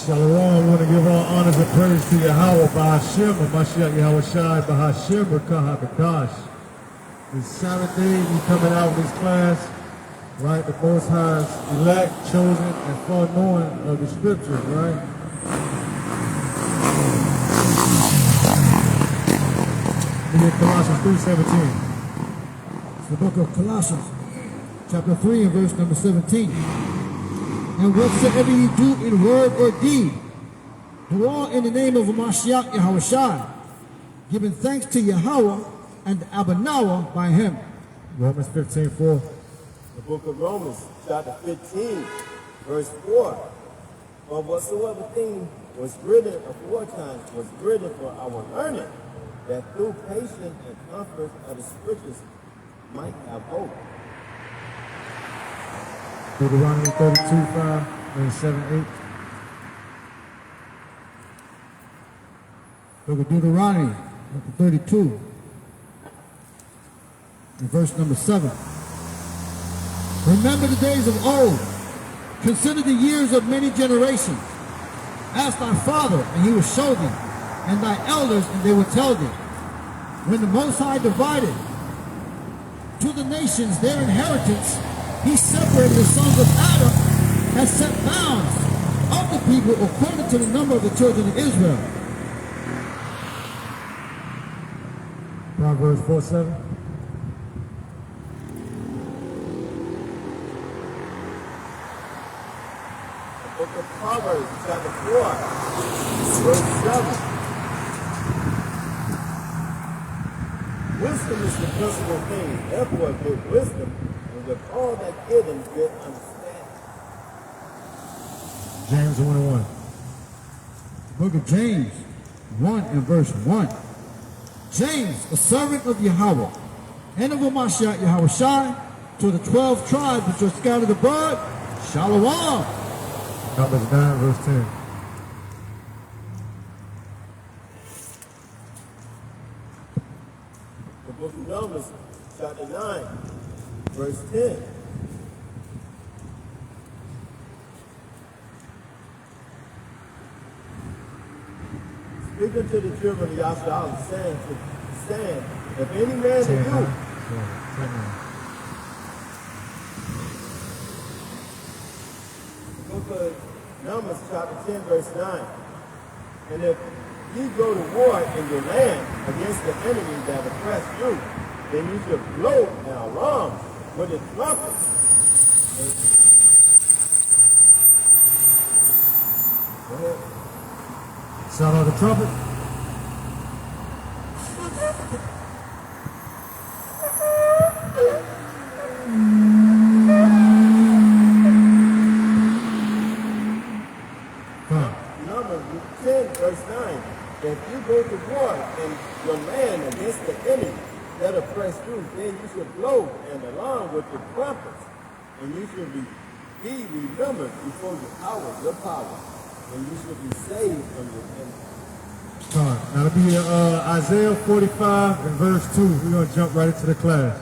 Shalom, I want to give all honors and praise to Yahweh, Bahashem, Mashiach Yahweh Shai, Bahashem, Rakah HaKadosh. This Saturday, we coming out with this class, right? The Most High's elect, chosen, and foreknowing of the scriptures, right? Look at Colossians 3:17. It's the book of Colossians, chapter 3 and verse number 17. And whatsoever ye do in word or deed, do all in the name of Mashiach Yahweh Shai, giving thanks to Yahweh and Abanawa by him. Romans 15:4. The book of Romans, chapter 15, verse 4. For whatsoever thing was written aforetime was written for our learning, that through patience and comfort of the scriptures might have hope. Deuteronomy 32:5 and 7-8. Book of Deuteronomy, chapter 32, and verse number 7. Remember the days of old. Consider the years of many generations. Ask thy father, and he will show thee, and thy elders, and they will tell thee. When the Most High divided to the nations their inheritance, he separated the sons of Adam and set bounds of the people according to the number of the children of Israel. Proverbs 4:7. The book of Proverbs, chapter 4, verse 7. Wisdom is the principal thing, therefore get wisdom, and with all that getting, get understanding. James 1:1. The book of James 1 and verse 1. James, a servant of Yahweh, and of Mashiach Yahweh Shai, to the 12 tribes which are scattered abroad, Shalom. Numbers 9 verse 10. The book of Numbers, chapter 9, verse 10. Speaking to the children of Yahshua, saying, if any man of you, the book of Numbers, chapter 10, verse 9, and if ye go to war in your land against the enemy that oppress you, then you should blow an alarm with a trumpet. Go ahead. Sound out the trumpet. Numbers 10, verse 9. If you go to war in your land against the enemy that oppress you, then you should blow an alarm with the trumpets, and you should be remembered before your power, and you should be saved from your enemies. Now it'll be Isaiah 45 and verse 2. We're going to jump right into the class.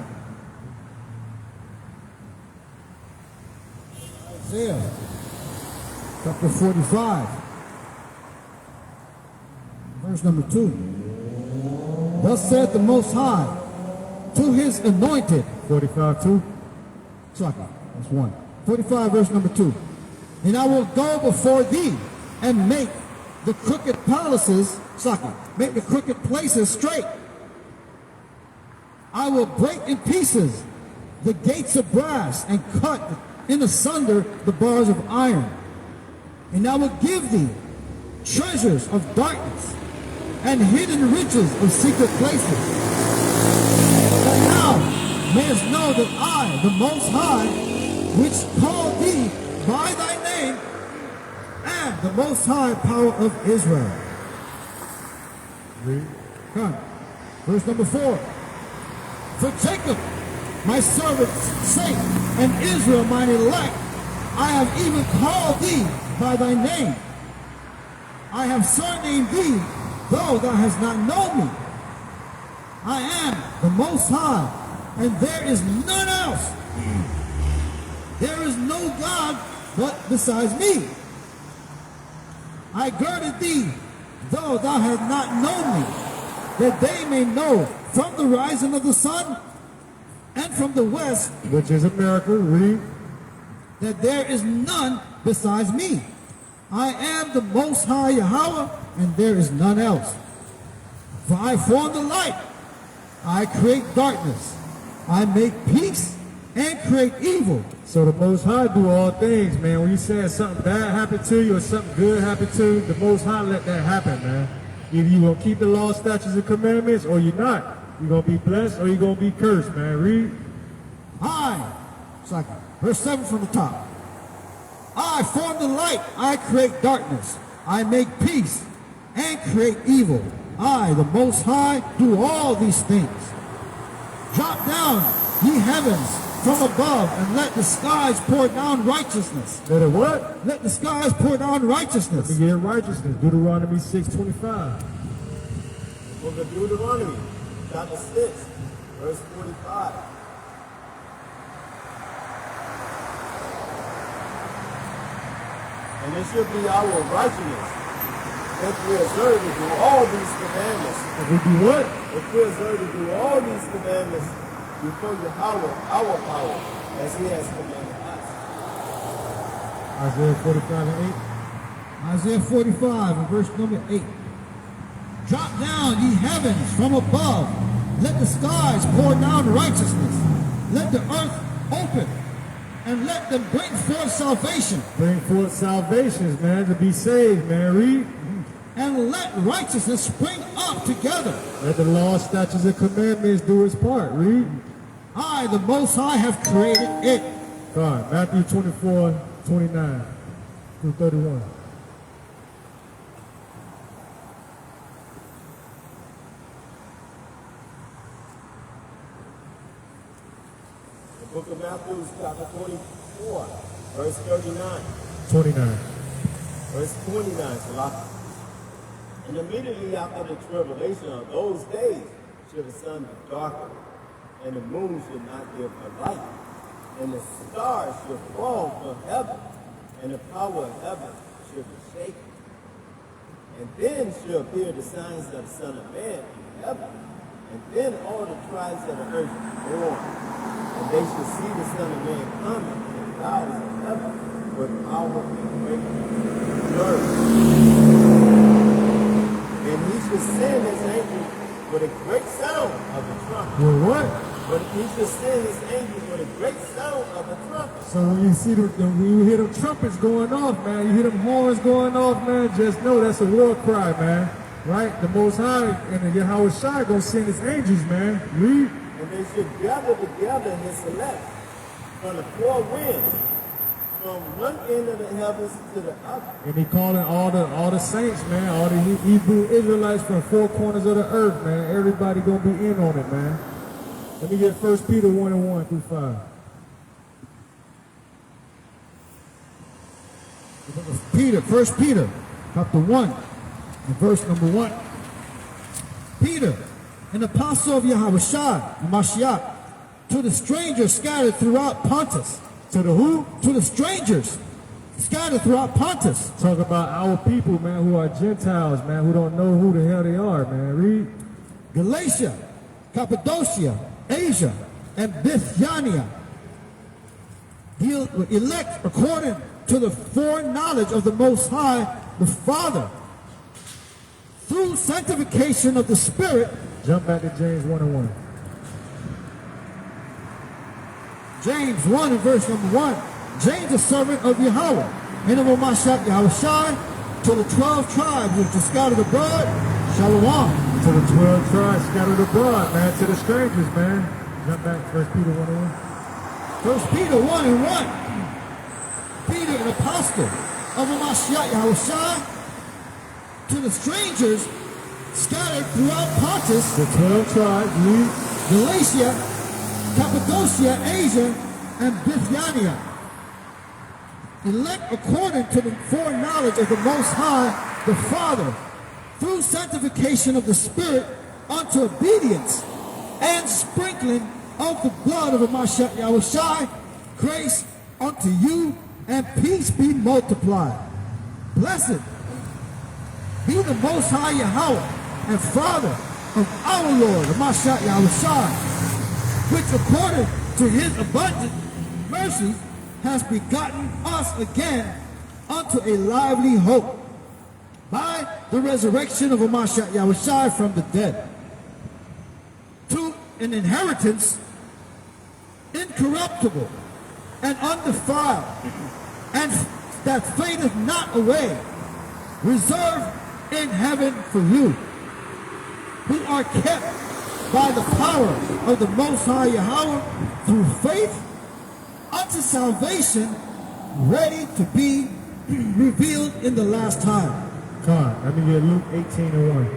Isaiah chapter 45, verse number 2. Thus saith the Most High to his anointed. 45:2. Sorry, that's 1. 45, verse number 2. And I will go before thee and make the crooked palaces, make the crooked places straight. I will break in pieces the gates of brass and cut in asunder the bars of iron. And I will give thee treasures of darkness and hidden riches of secret places. That thou mayest know that I, the Most High, which called thee by thy name, am the Most High power of Israel. Read. Come. Verse number 4. For Jacob, my servant's sake, and Israel, mine elect, I have even called thee by thy name. I have surnamed thee, though thou hast not known me. I am the Most High, and there is none else. There is no God but besides me. I girded thee, though thou hast not known me, that they may know from the rising of the sun and from the west which is America, read. that there is none besides me. I am the Most High Yahweh, and there is none else. For I form the light, I create darkness, I make peace and create evil. So the Most High do all things, man. When you say something bad happened to you or something good happened to you, the Most High let that happen, man. Either you gonna keep the law, statutes, and commandments, or you're not. You're gonna be blessed or you're gonna be cursed, man. Read. Verse 7 from the top. I form the light, I create darkness, I make peace and create evil. I, the Most High, do all these things. Drop down, ye heavens, from above, and let the skies pour down righteousness. Let it what? Let the skies pour down righteousness. To get righteousness. Deuteronomy 6:25. Book of Deuteronomy, chapter 6, verse 45. And it should be our righteousness if we observe to do all these commandments. If we do what? If we observe to do all these commandments before Yahweh, our power, as he has commanded us. Isaiah 45 and 8. Isaiah 45 and verse number 8. Drop down, ye heavens, from above. Let the skies pour down righteousness. Let the earth open, and let them bring forth salvation. Bring forth salvations, man, to be saved, man. Read. And let righteousness spring up together. Let the law, statutes, and commandments do its part. Read. I, the Most High, have created it. God, Matthew 24:29 through 31. The book of Matthew, chapter 24, verse 39. 29. Verse 29, Salah. And immediately after the tribulation of those days should the sun be darkened, and the moon should not give her light, and the stars should fall from heaven, and the power of heaven should be shaken. And then shall appear the signs of the Son of Man in heaven, and then all the tribes of the earth shall mourn, and they shall see the Son of Man coming in the clouds of heaven with power and great glory. And he shall send his angels with a great sound of the trumpet. Well, what? But he shall send his angels with a great sound of the trumpet. So when you see when you hear them trumpets going off, man, you hear them horns going off, man, just know that's a war cry, man. Right? The Most High and the Yahweh Shai gonna send his angels, man. Read. And they should gather together his select from the four winds, from one end of the heavens to the other. And he calling all the saints, man, all the Hebrew Israelites from four corners of the earth, man. Everybody gonna be in on it, man. Let me get 1 Peter 1:1 through 5. The book of Peter, 1 Peter, chapter 1, and verse number 1. Peter, an apostle of Yahweh Shai and Mashiach, to the strangers scattered throughout Pontus. To the who? To the strangers scattered throughout Pontus. Talk about our people, man, who are Gentiles, man, who don't know who the hell they are, man. Read. Galatia, Cappadocia, Asia, and Bithynia. The elect according to the foreknowledge of the Most High, the Father, through sanctification of the Spirit. Jump back to James 1:1. James 1 and verse number 1. James, the servant of Yahweh, and of Mashiach Yahweh Shai, to the 12 tribes which are scattered abroad, Shalom. To the 12 tribes scattered abroad, man, to the strangers, man. Jump back to 1 Peter 1:1. 1 Peter 1 and 1. Peter, an apostle of Mashiach Yahweh Shai, to the strangers scattered throughout Pontus, The 12 tribes, read. Galatia, Cappadocia, Asia, and Bithynia. Elect according to the foreknowledge of the Most High, the Father, through sanctification of the Spirit unto obedience and sprinkling of the blood of Mashiach Yahweh Shai, grace unto you and peace be multiplied. Blessed He the Most High Yahweh and Father of our Lord, the Mashiach Yahushua, which according to his abundant mercy has begotten us again unto a lively hope by the resurrection of Mashiach Yahushua from the dead, to an inheritance incorruptible and undefiled, and that fadeth not away, reserved in heaven for you, who are kept by the power of the Most High Yahweh through faith unto salvation, ready to be revealed in the last time. Con, let me get Luke 18:1.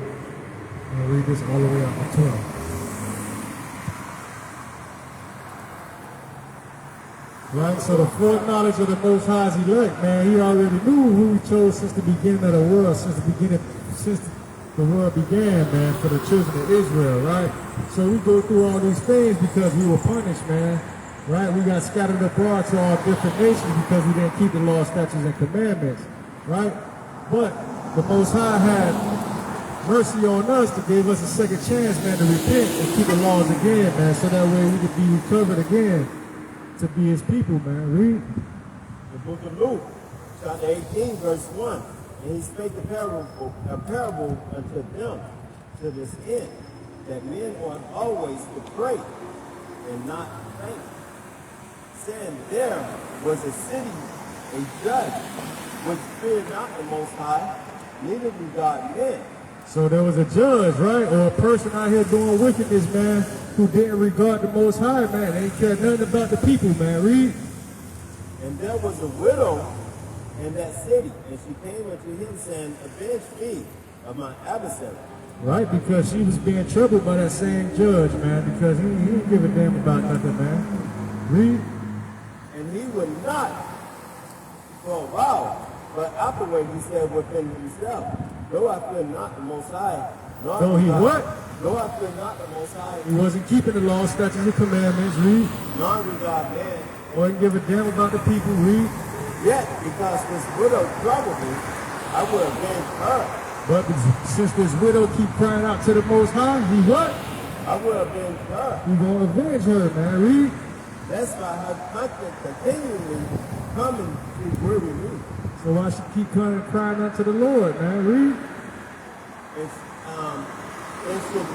I'll read this all the way up to 12. Right, so the foreknowledge of the Most High's elect, man, he already knew who he chose since the beginning of the world, since the world began, man, for the children of Israel, right? So we go through all these things because we were punished, man, right? We got scattered abroad to all different nations because we didn't keep the law, statutes, and commandments, right? But the Most High had mercy on us to give us a second chance, man, to repent and keep the laws again, man, so that way we could be recovered again to be his people, man. Read. The book of Luke, chapter 18, verse 1. And he spake a parable unto them to this end, that men ought always to pray and not faint, saying, there was a city, a judge, which feared not the Most High, neither regard men. So there was a judge, right, or a person out here doing wickedness, man, who didn't regard the Most High, man. They didn't care nothing about the people, man. Read. And there was a widow in that city, and she came unto him, saying, avenge me of my adversary. Right, because she was being troubled by that same judge, man, because he didn't give a damn about nothing, man. Read. And he would not for a while, but afterward he said within himself, though I fear not the Most High, nor Though he what? Though I fear not the Most High, He wasn't keeping the law, statutes, and commandments. Read. nor regard man, Or didn't give a damn about the people. Read. yet because this widow troubled me, I will avenge her. But since this widow keep crying out to the Most High, he what? I will avenge her. He gonna avenge her, man. Read. That's why her conscience continually coming to weary me. So why she keep crying out to the Lord, man? Read. It's, it should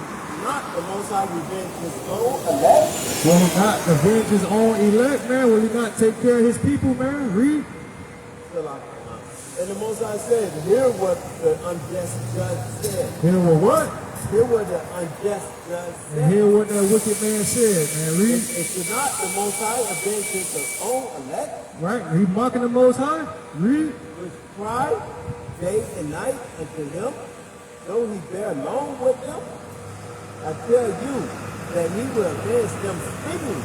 not the Most High revenge his own elect. Will he not avenge his own elect, man? Will he not take care of his people, man? Read. And the Most High said, hear what the unjust judge said. Hear what? Hear what the unjust judge said. And hear what that wicked man said, man. Read. It should not the Most High avenge his own elect, Right? He mocking the Most High? Read. which cry day and night unto him, though he bear along with them? I tell you that he will avenge them speedily.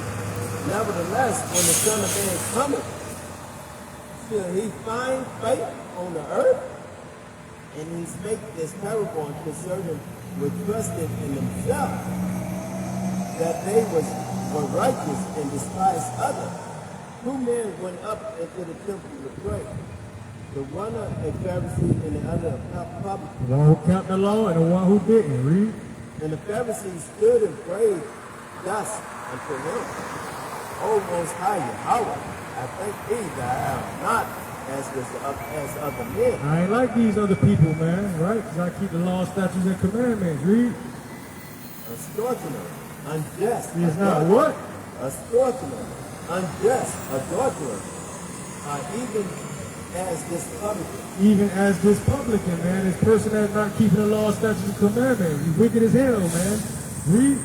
Nevertheless, when the Son of Man cometh, shall he find faith on the earth? And he spake this parable unto certain which trusted in themselves, that they were righteous and despised others. Two men went up into the temple to pray. The one a Pharisee and the other a publican. The one who kept the law and the one who didn't. Read. And the Pharisee stood and prayed thus unto him, O Most High Yahweh, I thank thee that I am not as other men. I ain't like these other people, man. Right? Because I keep the law, statutes, and commandments. Read. Extortioner, unjust. He is not what? Extortioner, unjust, adulterer, even as this publican. Even as this publican, man, this person that's not keeping the law, statutes, and commandments. He's wicked as hell, man. Read.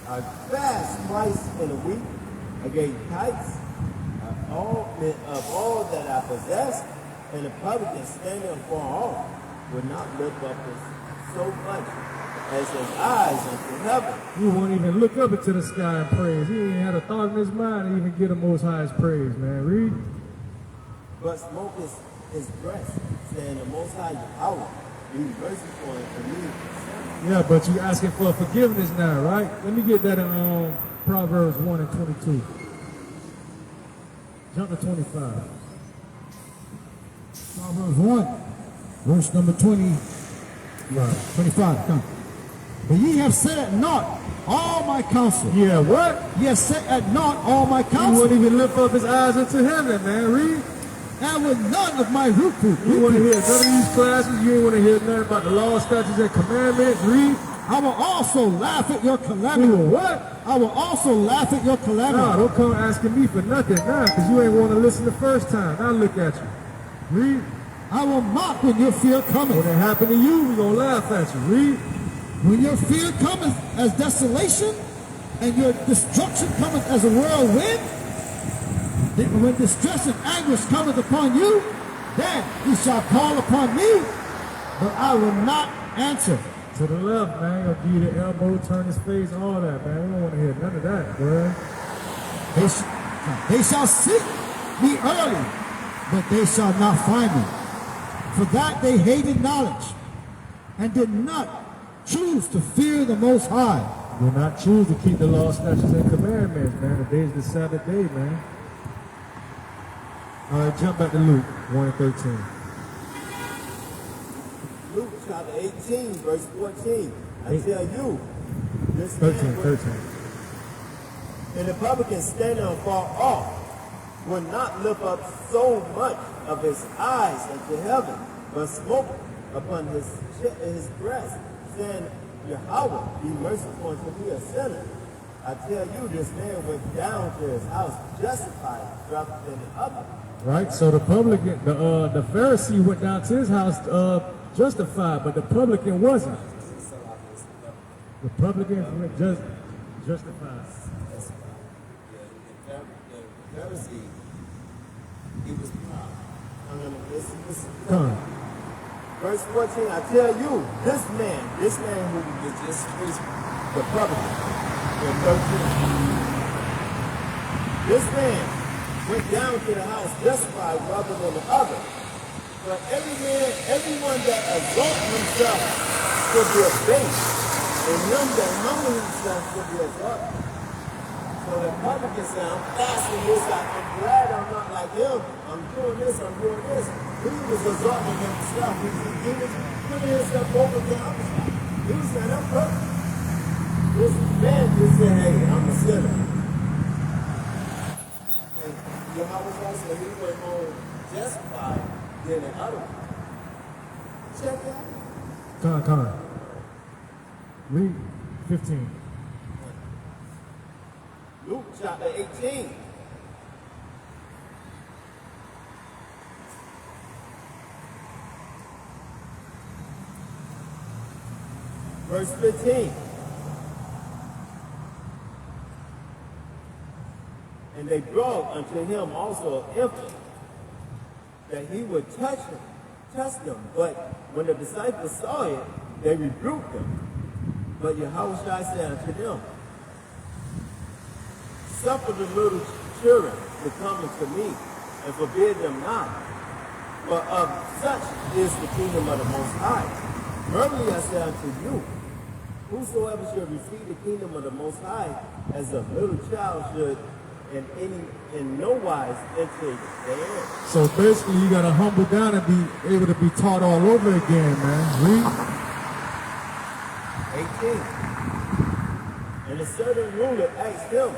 I fast twice in a week. I gave tithes of all that I possessed, and the publican standing afar off would not lift up so much as his eyes unto heaven. He won't even look up into the sky and praise. He ain't had a thought in his mind to even get the Most High's praise, man. Read. But smoke his breast, saying, the Most High Yahweh, be merciful unto me. Yeah, but you asking for forgiveness now, right? Let me get that in Proverbs 1 and 22. Jump to 25. Proverbs 1, verse number 20, Right. 25. Come. But ye have set at naught all my counsel. Yeah, what? Ye have set at naught all my He counsel, wouldn't even lift up his eyes into heaven, man. Read. and with none of my reproof. You want to hear none of these classes. You ain't want to hear nothing about the law, statutes, and commandments. Read. I will also laugh at your You calamity. will what? I will also laugh at your calamity. Nah, don't come asking me for nothing now, because you ain't want to listen the first time. Now look at you. Read. I will mock when your fear When cometh. it happen to you, we gonna laugh at you. Read. When your fear cometh as desolation, and your destruction cometh as a whirlwind, then when distress and anguish cometh upon you, then ye shall call upon me, but I will not answer. To the left, man. He'll give you the elbow, turn his face, all that, man. We don't want to hear none of that, bro. They shall seek me early, but they shall not find me. For that they hated knowledge, and did not choose to fear the Most High. Do not choose to keep the law, statutes, and commandments, man. The day is the Sabbath day, man. All right, jump back to Luke 1 and 13. Luke chapter 18, verse 14. I tell you, this 13, man will- 13. and the publican standing afar off will not lift up so much of his eyes into heaven, but smoke upon his breast, saying, Yahweh, be merciful unto me, a sinner. I tell you, this man went down to his house justified rather than the other. Right? So the publican, the Pharisee went down to his house justified, but the publican wasn't. The publican went justified. The Pharisee, he was proud. I'm gonna listen. Come on. Verse 14, I tell you, this man who was just the publican, in 13. This man went down to the house justified rather than the other. For everyone that exalts himself should be abased, and him that humbles himself should be exalted. So the publican said, I'm fasting this, I'm glad I'm not like him. I'm doing this, I'm doing this. He was exalting himself. He was putting himself over the other side. He was saying, I'm perfect. This man just said, hey, I'm a sinner. And Yahweh also, he went home justified than the other one. Check that out. Come on. Read 15. Luke chapter 18. Verse 15. And they brought unto him also an infant, that he would touch them. But when the disciples saw it, they rebuked them. But Yahushua said unto them, Suffer the little children to come unto me, and forbid them not. For of such is the kingdom of the Most High. Verily I say unto you, whosoever should receive the kingdom of the Most High as a little child should in no wise enter therein. So basically, you got to humble down and be able to be taught all over again, man. Read. 18. And a certain ruler asked him,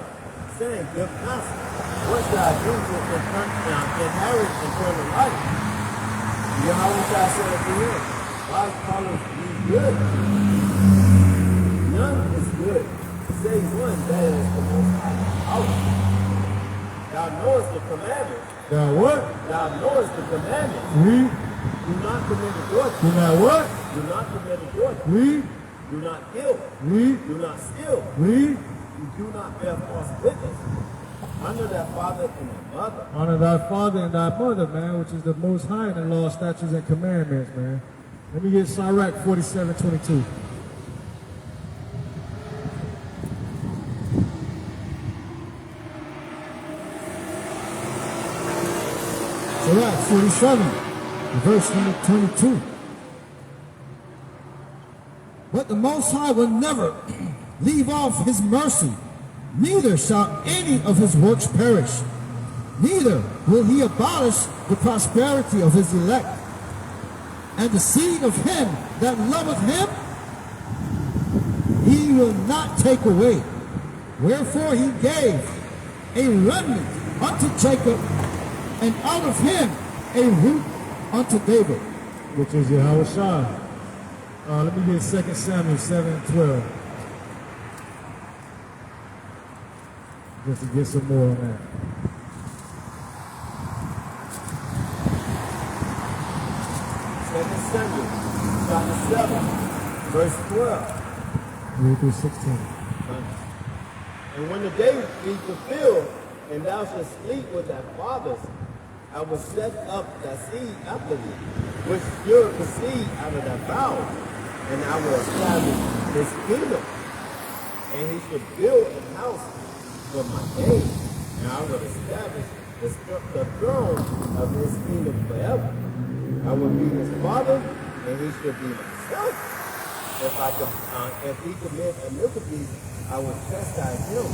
saying, Good master, what shall I do to inherit eternal life? Yahweh said unto him, Why callest ye good? None is good, save one, that is the Most High. Allah. Thou knowest the commandment. Now what? Thou knowest the commandment. Read. Do not commit adultery. Do not what? Do not commit adultery. Read. Do not kill. Read. Do not steal. Read. Do not bear false witness. Honor thy father and thy mother. Honor thy father and thy mother, man, which is the most high in the law, statutes, and commandments, man. Let me get Sirach 47:22. Sirach 47, verse number 22. But the Most High will never leave off his mercy, neither shall any of his works perish. Neither will he abolish the prosperity of his elect. And the seed of him that loveth him, he will not take away. Wherefore he gave a remnant unto Jacob, and out of him a root unto David. Which is Yahweh Shai. Let me get 2 Samuel 7:12. Just to get some more on that. Samuel, chapter 7, verse 12. Read through 16. And when the day be fulfilled, and thou shalt sleep with thy fathers, I will set up thy seed after thee, which should proceed out of thy bowels, and I will establish his kingdom. And he shall build a house for my name, and I will establish the throne of his kingdom forever. I will be his father, and he shall be my son. If he commit iniquity, I will chastise him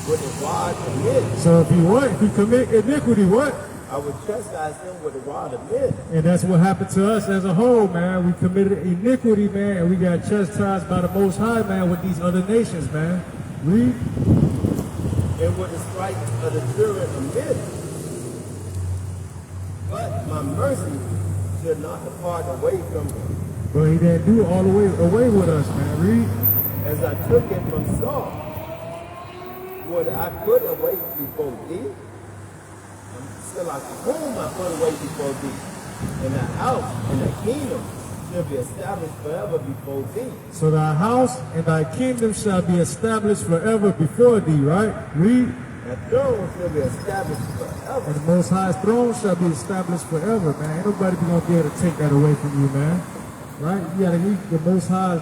with a rod of men. So if he commit iniquity, what? I will chastise him with a rod of men. And that's what happened to us as a whole, man. We committed iniquity, man, and we got chastised by the Most High, man, with these other nations, man. Read. And with the strike of the children of men. But my mercy should not depart away from him. But he didn't do all the way away with us, man. Read. As I took it from Saul, would I put away before thee? Still I whom I put away before thee. And the house and the kingdom shall be established forever before thee. So thy house and thy kingdom shall be established forever before thee, right? Read. Thy throne shall be established forever. And the Most High's throne shall be established forever, man. Ain't nobody gonna be able to take that away from you, man. Right? You gotta read the Most High's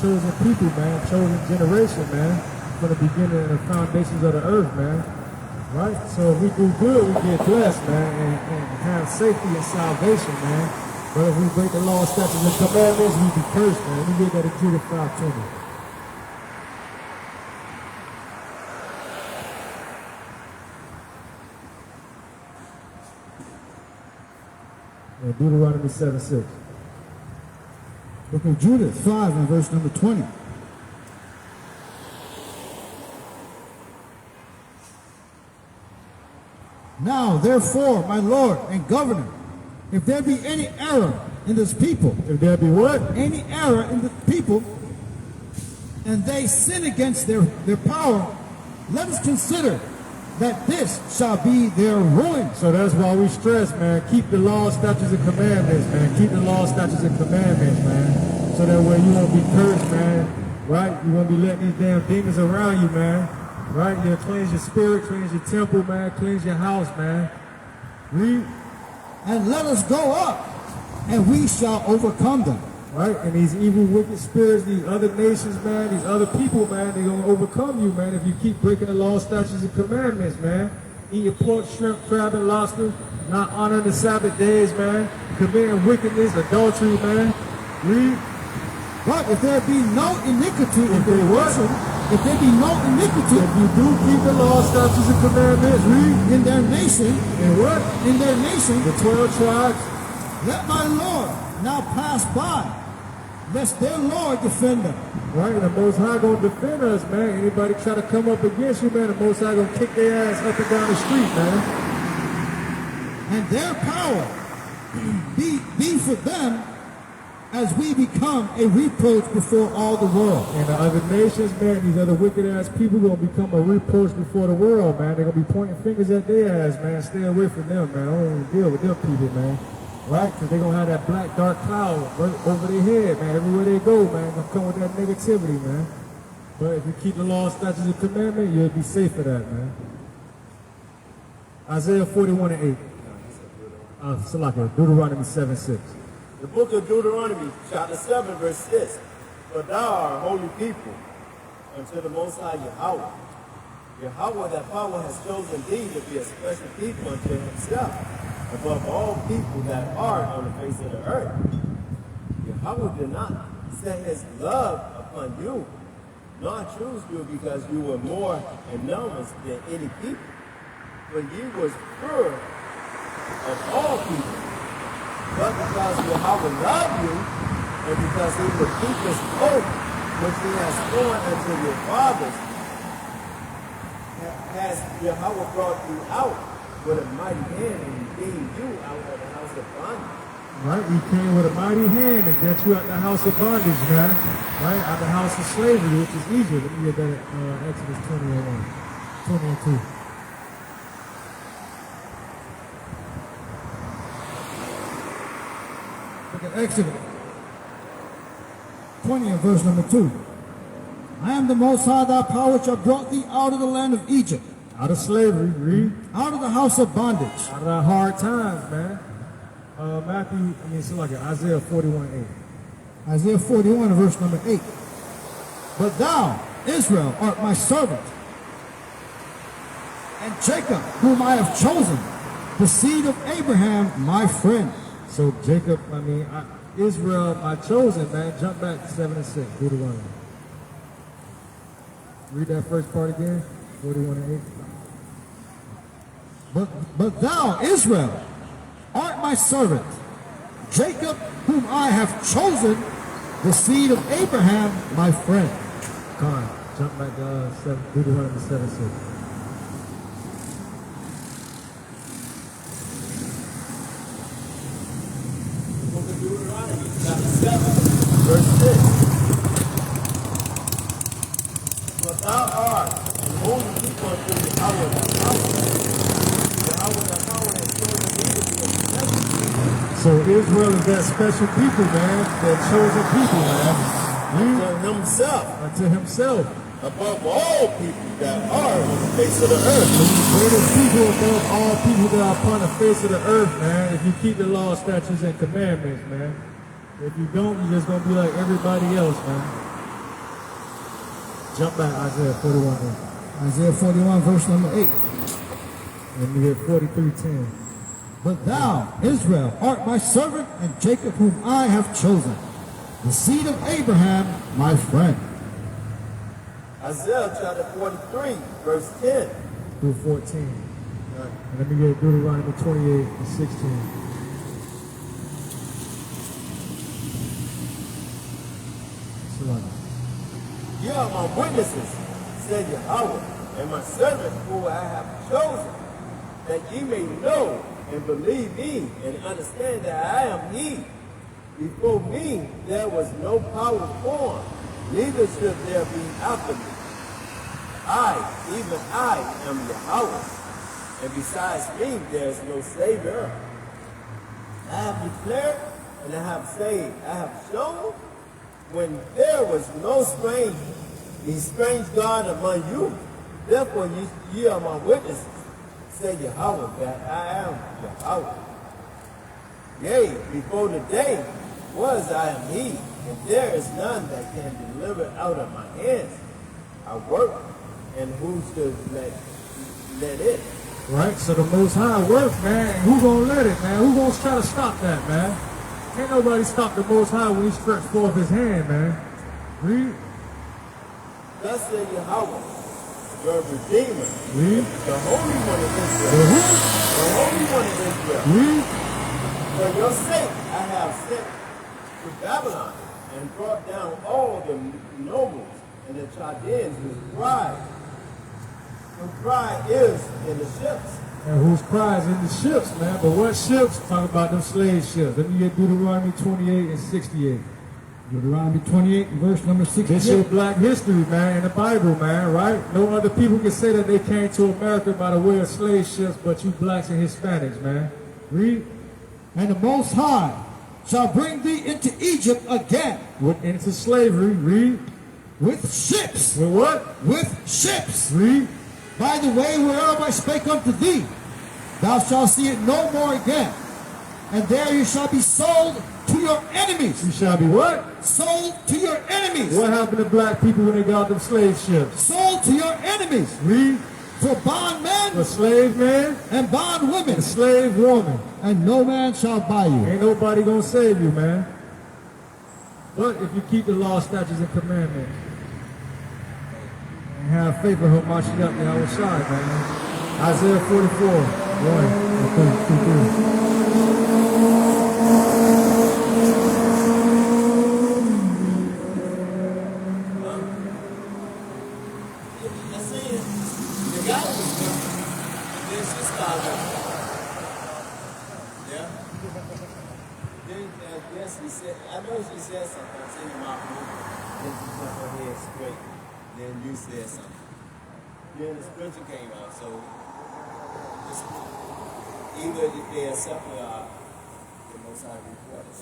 chosen people, man. Chosen generation, man. From the beginning and the foundations of the earth, man. Right? So if we do good, we get blessed, man, and have safety and salvation, man. But if we break the law, statutes, and commandments, we be cursed, man. We get that in Judah 5:20. And Deuteronomy 7:6. Book of Judith 5 and verse number 20. Now, therefore, my Lord and Governor, if there be any error in this people, If there be what? any error in the people, and they sin against their power, let us consider that this shall be their ruin. So that's why we stress, man. Keep the law, statutes, and commandments, man. Keep the law, statutes, and commandments, man. So that way you won't be cursed, man. Right? You won't be letting these damn demons around you, man. Right? You'll cleanse your spirit, cleanse your temple, man. Cleanse your house, man. Read. And let us go up, and we shall overcome them. Right? And these evil, wicked spirits, these other nations, man, these other people, man, they're going to overcome you, man, if you keep breaking the law, statutes, and commandments, man. Eating pork, shrimp, crab, and lobster, not honoring the Sabbath days, man. Committing wickedness, adultery, man. Read. But if there be no iniquity in their worship, if there be no iniquity If you do keep the law, statutes, and commandments, read. in their nation, And what? in their nation, The 12 tribes. let my Lord now pass by, lest their Lord defend them. Right? The Most High going to defend us, man. Anybody try to come up against you, man, the Most High going to kick their ass up and down the street, man. And their power be for them as we become a reproach before all the world. And the other nations, man, these other wicked ass people going to become a reproach before the world, man. They're going to be pointing fingers at their ass, man. Stay away from them, man. I don't want to deal with them people, man. Right? Because they're going to have that black, dark cloud over their head, man. Everywhere they go, man, going to come with that negativity, man. But if you keep the law, statutes, and commandments, you'll be safe for that, man. Isaiah 41:8. Deuteronomy 7:6. The book of Deuteronomy, chapter 7, verse 6. For thou art a holy people unto the Most High Yahweh. Yahweh, that power has chosen thee to be a special people unto himself, above all people that are on the face of the earth. Yahweh did not set his love upon you, nor choose you because you were more in numbers than any people, when ye was pure of all people. But because Yahweh loved you, and because he would keep his oath, which he has sworn unto your fathers, has Yahweh brought you out with a mighty hand and redeemed you out of the house of bondage. Right? He came with a mighty hand and got you out the house of bondage, man. Right? Out the house of slavery, which is Egypt. Let me get that Exodus 20 and 2. Look at Exodus 20 and verse number 2. I am the Most High, thy power, which have brought thee out of the land of Egypt, Out of slavery, read. out of the house of bondage. Out of the hard times, man. Isaiah 41:8. Isaiah 41 and verse number 8. But thou, Israel, art my servant, and Jacob, whom I have chosen, the seed of Abraham, my friend. So Jacob, Israel, my chosen, man. Jump back to 7 and 6, Deuteronomy. Read that first part again, 41 and 8. But thou, Israel, art my servant, Jacob, whom I have chosen, the seed of Abraham, my friend. Con, jump back to Deuteronomy 7 6. Book of Deuteronomy, chapter 7, verse 6. But thou art an holy people unto Yahweh thy power. Yahweh thy power has chosen thee to be a special people So Israel is that special people, man. That chosen people, man. unto himself, Unto himself. above all people that are on the face of the earth. The greatest people above all people that are upon the face of the earth, man. If you keep the law, statutes, and commandments, man. If you don't, you're just going to be like everybody else, man. Jump back, Isaiah 41. Man. Isaiah 41, verse number 8. And you get 43:10. But thou, Israel, art my servant, and Jacob, whom I have chosen, the seed of Abraham, my friend. Isaiah chapter 43, verse 10. Through 14. And let me get Deuteronomy 28 and 16. Ye are my witnesses, said Yahweh, and my servant who I have chosen, that ye may know and believe me and understand that I am he. Before me there was no power formed, neither should there be after me. I, even I, am Yahweh, and besides me there is no Savior. I have declared and I have saved, I have shown when there was no strange God among you. Therefore ye are my witnesses, said Yahweh, that I am Yahweh. Yea, before the day was I am he, and there is none that can deliver out of my hands. I work, and who should let it? Right? So the Most High works, man. And who gonna let it, man? Who gonna try to stop that, man? Can't nobody stop the Most High when he stretched forth his hand, man. Read. Thus said Yahweh, your Redeemer, Read. the Holy One of The Israel, who? the Holy One of Israel. Read. For your sake I have sent to Babylon and brought down all the nobles and the Chaldeans whose pride is in the ships. And whose prize in the ships, man. But what ships? Talk about them slave ships. Let me get Deuteronomy 28 and 68. Deuteronomy 28, verse number 68. This your black history, man, in the Bible, man, right? No other people can say that they came to America by the way of slave ships, but you blacks and Hispanics, man. Read. And the Most High shall bring thee into Egypt again Into slavery. Read. with ships. With what? With ships. Read. By the way whereof I spake unto thee, thou shalt see it no more again. And there you shall be sold to your enemies. You shall be what? Sold to your enemies. What happened to black people when they got them slave ships? Sold to your enemies. Read. For bondmen A slave man, and bondwomen. a slave woman. And no man shall buy you. Ain't nobody gonna save you, man. But if you keep the law, statutes, and commandments, and have faith in Hamashiach Yahweh Shai, man. Isaiah 44, 1, 2, 3. That's saying the guy was good. And then she started. Yeah. Then I guess he said, I know she said something. I seen him out moving. Then she put her head straight. Then you said something. Then the scripture came out. So it's either they accept it or the Most High reports.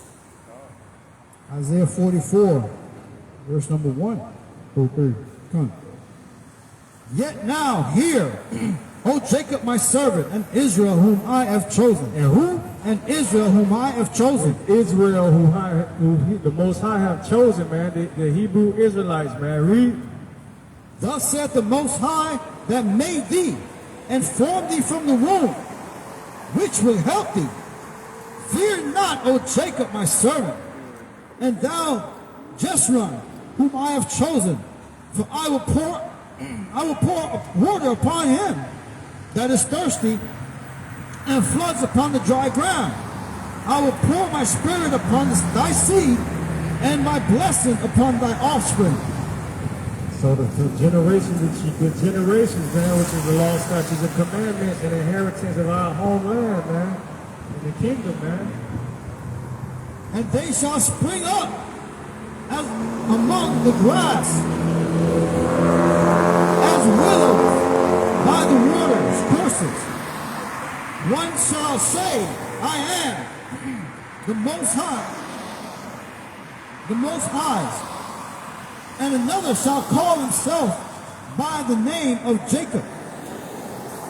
Isaiah 44, verse number 1 through 3. Come. Yet now hear, O Jacob my servant, and Israel whom I have chosen. And who? And Israel whom I have chosen. Israel, who the Most High have chosen, man. The Hebrew Israelites, man. Read. Thus saith the Most High that made thee, and formed thee from the womb, which will help thee. Fear not, O Jacob my servant, and thou Jeshurun, whom I have chosen, for I will pour water upon him that is thirsty, and floods upon the dry ground. I will pour my spirit upon thy seed, and my blessing upon thy offspring. So the generations, man, which is the law, statutes, and commandments, and inheritance of our homeland, man, in the kingdom, man. And they shall spring up as among the grass, as willows by the waters' courses. One shall say, I am the Most High, the Most High's. And another shall call himself by the name of Jacob.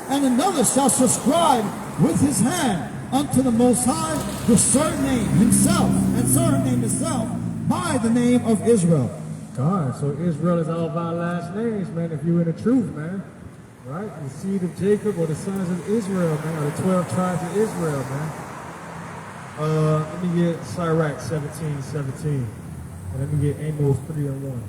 And another shall subscribe with his hand unto the Most High the surname himself, and surname himself by the name of Israel. God, so Israel is all of our last names, man, if you're in the truth, man. Right? The seed of Jacob or the sons of Israel, man, or the 12 tribes of Israel, man. Let me get Sirach 17:17. And let me get Amos 3:1.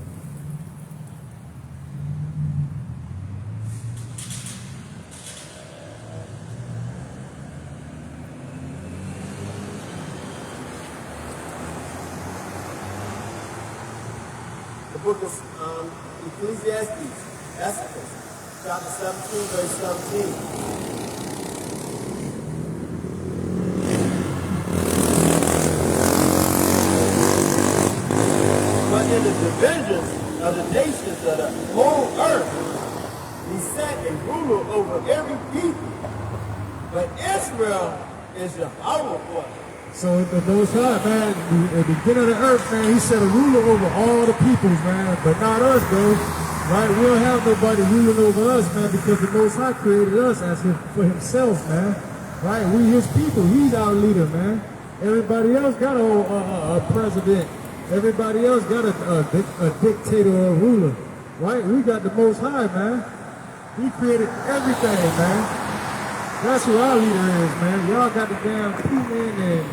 The book of Ecclesiastes, Esdras, chapter 17, verse 17. But in the divisions of the nations of the whole earth, he set a ruler over every people. But Israel is Yahweh. So the Most High, man, at the beginning of the earth, man, he set a ruler over all the peoples, man, but not us, though. Right? We don't have nobody ruling over us, man, because the Most High created us as for himself, man. Right? We his people. He's our leader, man. Everybody else got a president. Everybody else got a dictator or a ruler. Right? We got the Most High, man. He created everything, man. That's who our leader is, man. Y'all got the damn Putin and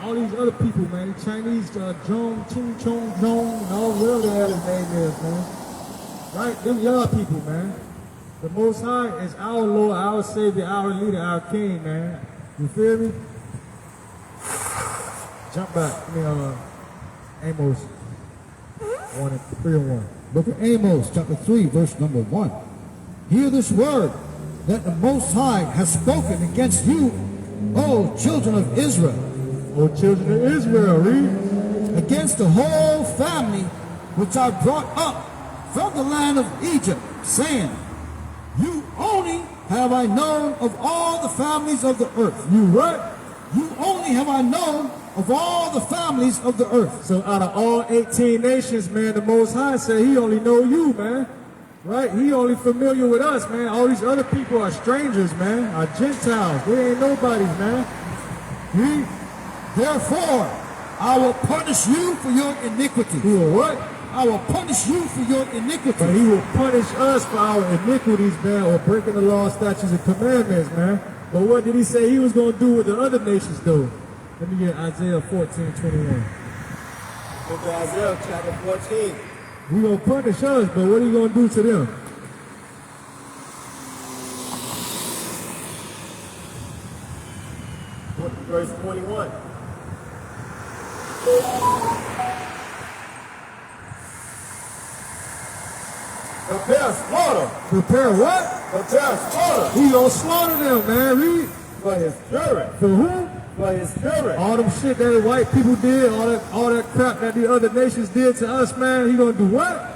all these other people, man. The Chinese, Ching Chong Jong, and all whatever the hell his name is, man. Right? Them y'all people, man. The Most High is our Lord, our Savior, our leader, our King, man. You feel me? Jump back. Amos 3:1. Book of Amos, chapter 3, verse number 1. Hear this word that the Most High has spoken against you, O children of Israel. O children of Israel, read. Against the whole family which I brought up from the land of Egypt, saying, you only have I known of all the families of the earth. You what? You only have I known of all the families of the earth. So out of all 18 nations, man, the Most High said he only know you, man. Right? He only familiar with us, man. All these other people are strangers, man. Are Gentiles. They ain't nobodies, man. Therefore, I will punish you for your iniquity. He will what? I will punish you for your iniquity. But he will punish us for our iniquities, man, or breaking the law, statutes, and commandments, man. But what did he say he was going to do with the other nations, though? Let me get Isaiah 14:21. Book of Isaiah, chapter 14. He going to punish us, but what are you going to do to them? verse 21. Prepare slaughter. Prepare what? Prepare slaughter He gonna slaughter them, man. Read. for his children. For who? For his children. All them shit that white people did, all that crap that the other nations did to us, man. He gonna do what?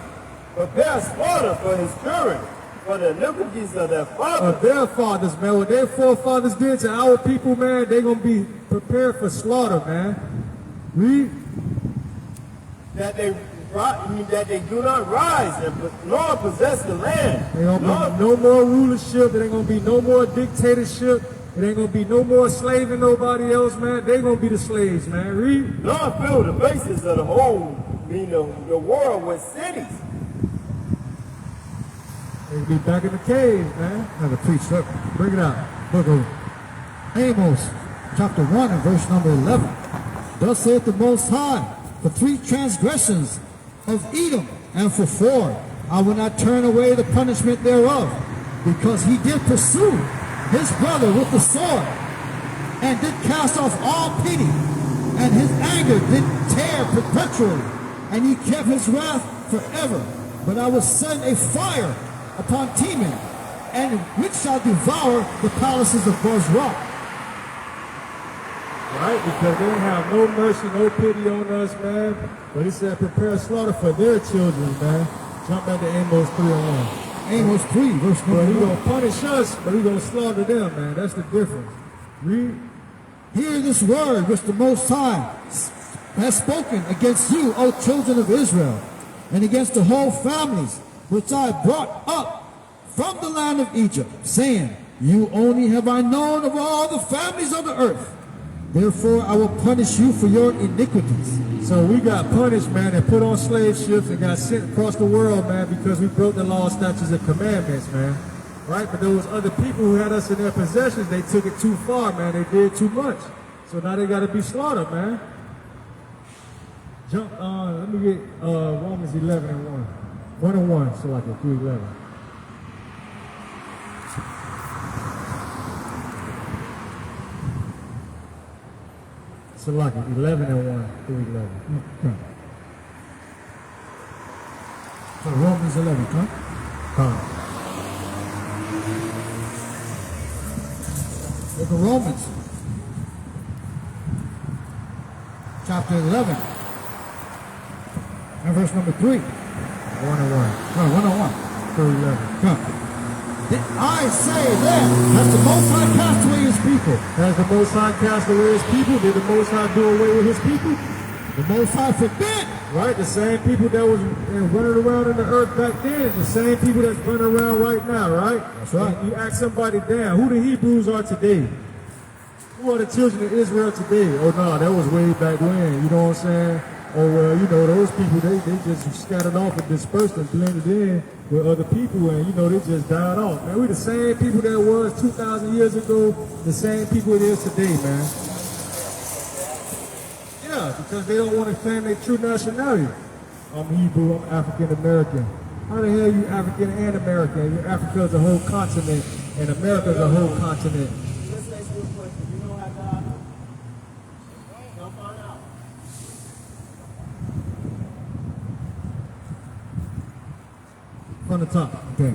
Prepare slaughter for his children. For the iniquities of their fathers. Of their fathers, man. What their forefathers did to our people, man, they gonna be prepared for slaughter, man. Read. That they do not rise nor possess the land. There ain't gonna be no more rulership. There ain't gonna be no more dictatorship. It ain't gonna be no more slaving nobody else, man. They gonna be the slaves, man. Read. Nor fill the bases of the whole, the world with cities. They gonna be back in the caves, man. Have a preach up. Bring it out. Book of Amos, chapter 1 and verse number 11. Thus saith the Most High, for 3 transgressions of Edom, and for 4, I will not turn away the punishment thereof, because he did pursue his brother with the sword, and did cast off all pity, and his anger did tear perpetually, and he kept his wrath forever. But I will send a fire upon Teman, and which shall devour the palaces of Bozrah. Right? Because they didn't have no mercy, no pity on us, man. But he said prepare slaughter for their children, man. Jump back to Amos 3 and 1. Amos 3, verse But he number 1. gonna punish us, but he gonna slaughter them, man. That's the difference. Read. Hear this word which the Most High has spoken against you, O children of Israel, and against the whole families which I brought up from the land of Egypt, saying, you only have I known of all the families of the earth. Therefore I will punish you for your iniquities. So we got punished, man, and put on slave ships and got sent across the world, man, because we broke the law, statutes, and commandments, man. Right? But there was other people who had us in their possessions. They took it too far, man. They did too much. So now they got to be slaughtered, man. Jump. Let me get Romans 11 and 1. 1 and 1, so like a 3:11. So like 11 and 1, 3:11. Okay. So Romans 11, huh? Book of Romans, chapter 11, and verse number 3. 1 and 1, 1 and 1. 3:11. Come. Did I say then, has the Most High cast away his people? Has the Most High cast away his people? Did the Most High do away with his people? The Most High forbid. Right? The same people that was running around in the earth back then, the same people that's running around right now, right? That's right. You ask somebody, damn, who the Hebrews are today? Who are the children of Israel today? Oh, no, that was way back when. You know what I'm saying? Oh, well, you know, those people, they just scattered off and dispersed and blended in with other people, and, you know, they just died off. Man, we the same people that was 2,000 years ago, the same people it is today, man. Yeah, because they don't want to claim their true nationality. I'm Hebrew, I'm African American. How the hell you African and American? Africa is a whole continent, and America is a whole continent. Let's ask you a question. You know how God? Come find out. From the top. Okay.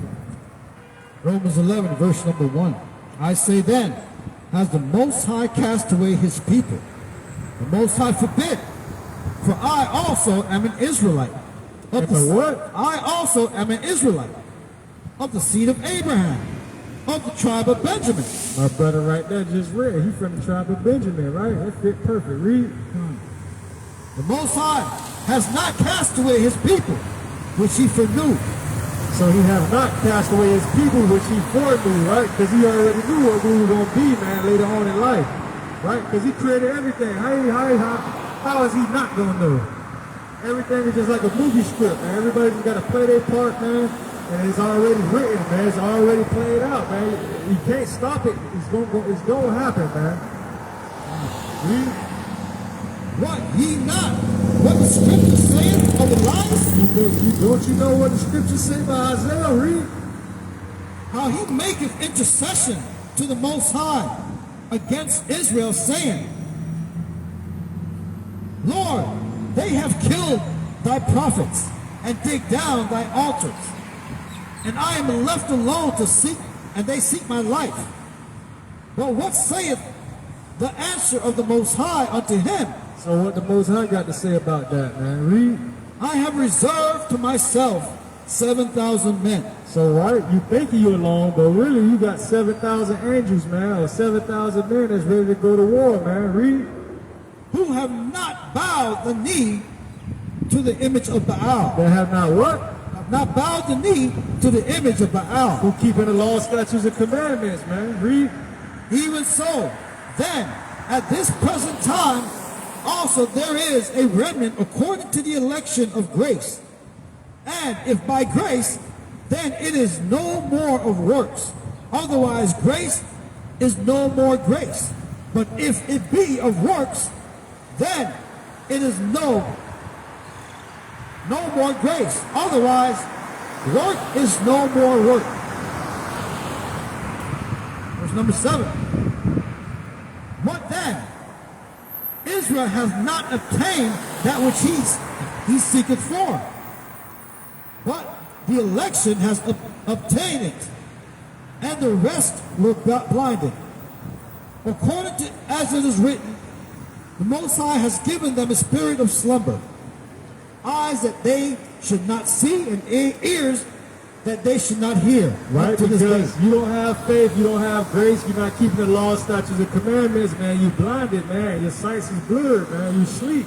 Romans 11, verse number 1. I say then, has the Most High cast away his people? The Most High forbid. For I also am an Israelite. If a what? I also am an Israelite. Of the seed of Abraham. Of the tribe of Benjamin. My brother right there just read. He from the tribe of Benjamin, right? That fit perfect. Read. The Most High has not cast away his people, which he foreknew. So he has not cast away his people, which he foreknew, right? Because he already knew what we were going to be, man, later on in life. Right? Because he created everything. How is he not going to know? Everything is just like a movie script, man. Everybody's got to play their part, man. And it's already written, man. It's already played out, man. You can't stop it. It's going to happen, man. Read. What ye not? What the scripture saith of Elias? Don't you know what the scriptures say by Isaiah? Read. How he maketh intercession to the Most High against Israel, saying, Lord, they have killed thy prophets and dig down thy altars. And I am left alone to seek, and they seek my life. But what saith the answer of the Most High unto him? So what the Most High got to say about that, man? Read. I have reserved to myself 7,000 men. So right, you think you alone, but really you got 7,000 angels, man, or 7,000 men that's ready to go to war, man. Read. Who have not bowed the knee to the image of Baal. They have not what? Have not bowed the knee to the image of Baal. Who keeping the law, statutes, and commandments, man. Read. Even so, then, at this present time, also there is a remnant according to the election of grace. And if by grace, then it is no more of works. Otherwise, grace is no more grace. But if it be of works, then it is no more grace. Otherwise, work is no more work. Verse number 7. What then? Israel has not obtained that which he seeketh for. But the election has obtained it, and the rest were blinded. According to as it is written, the Most High has given them a spirit of slumber, eyes that they should not see, and ears that they should not hear. Right, to this because day. you don't have faith, you don't have grace, you're not keeping the law, statutes, and commandments, man. You blinded, man. Your sight is blurred, man. You sleep,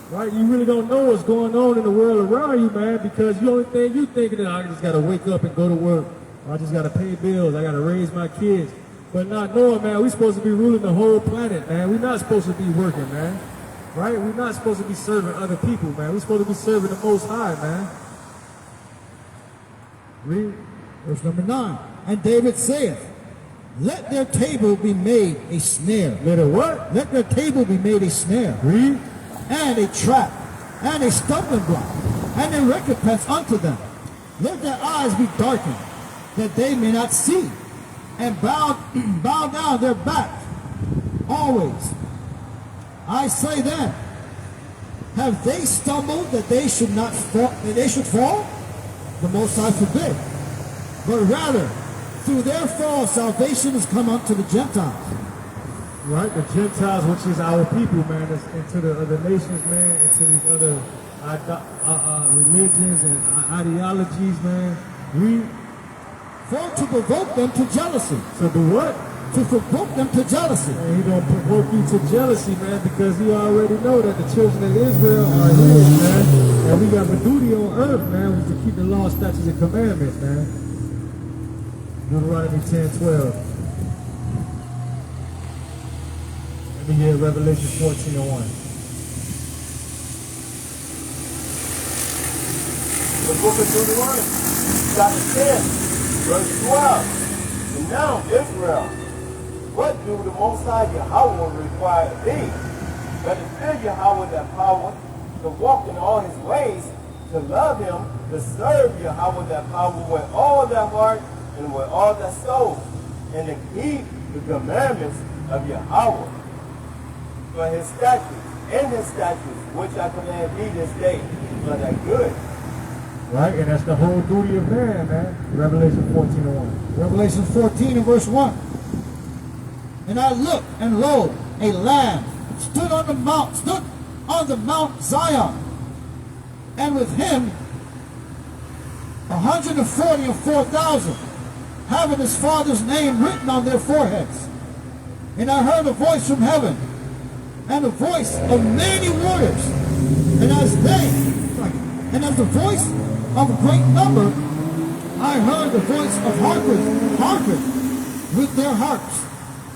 right? You really don't know what's going on in the world around you, man, because the only thing you thinking is, I just got to wake up and go to work. Or I just got to pay bills. I got to raise my kids. But not knowing, man, we're supposed to be ruling the whole planet, man. We're not supposed to be working, man. Right? We're not supposed to be serving other people, man. We're supposed to be serving the Most High, man. Read. Verse number 9. And David saith, let their table be made a snare. Let it what? Let their table be made a snare. Read. And a trap, and a stumbling block, and a recompense unto them. Let their eyes be darkened, that they may not see, and bow down their back always. I say then, have they stumbled that they should not fall, that they should fall? The Most High forbid. But rather, through their fall, salvation has come unto the Gentiles. Right, the Gentiles, which is our people, man, that's into the other nations, man, into these other religions and ideologies, man. Read. For to provoke them to jealousy. So do what? To provoke them to jealousy. And he don't provoke you to jealousy, man, because he already know that the children of Israel are his, man. And we got a duty on earth, man, was to keep the law, statutes, and commandments, man. Deuteronomy 10:12. Let me get Revelation 14:1. The book of Deuteronomy, chapter 10, verse 12. And now, Israel, what do the Most High Yahweh require of thee? But to fear Yahweh thy power, to walk in all his ways, to love him, to serve Yahweh thy power with all thy heart and with all thy soul, and to keep the commandments of Yahweh, for his statutes and his statutes, which I command thee this day, for thy good. Right, and that's the whole duty of man, man. Revelation 14:1. Revelation 14 and verse 1. And I looked, and lo, a lamb stood on the Mount Zion, and with him 144,000, having his father's name written on their foreheads. And I heard a voice from heaven, and a voice of many waters, and as the voice of a great number, I heard the voice of harpers with their harps,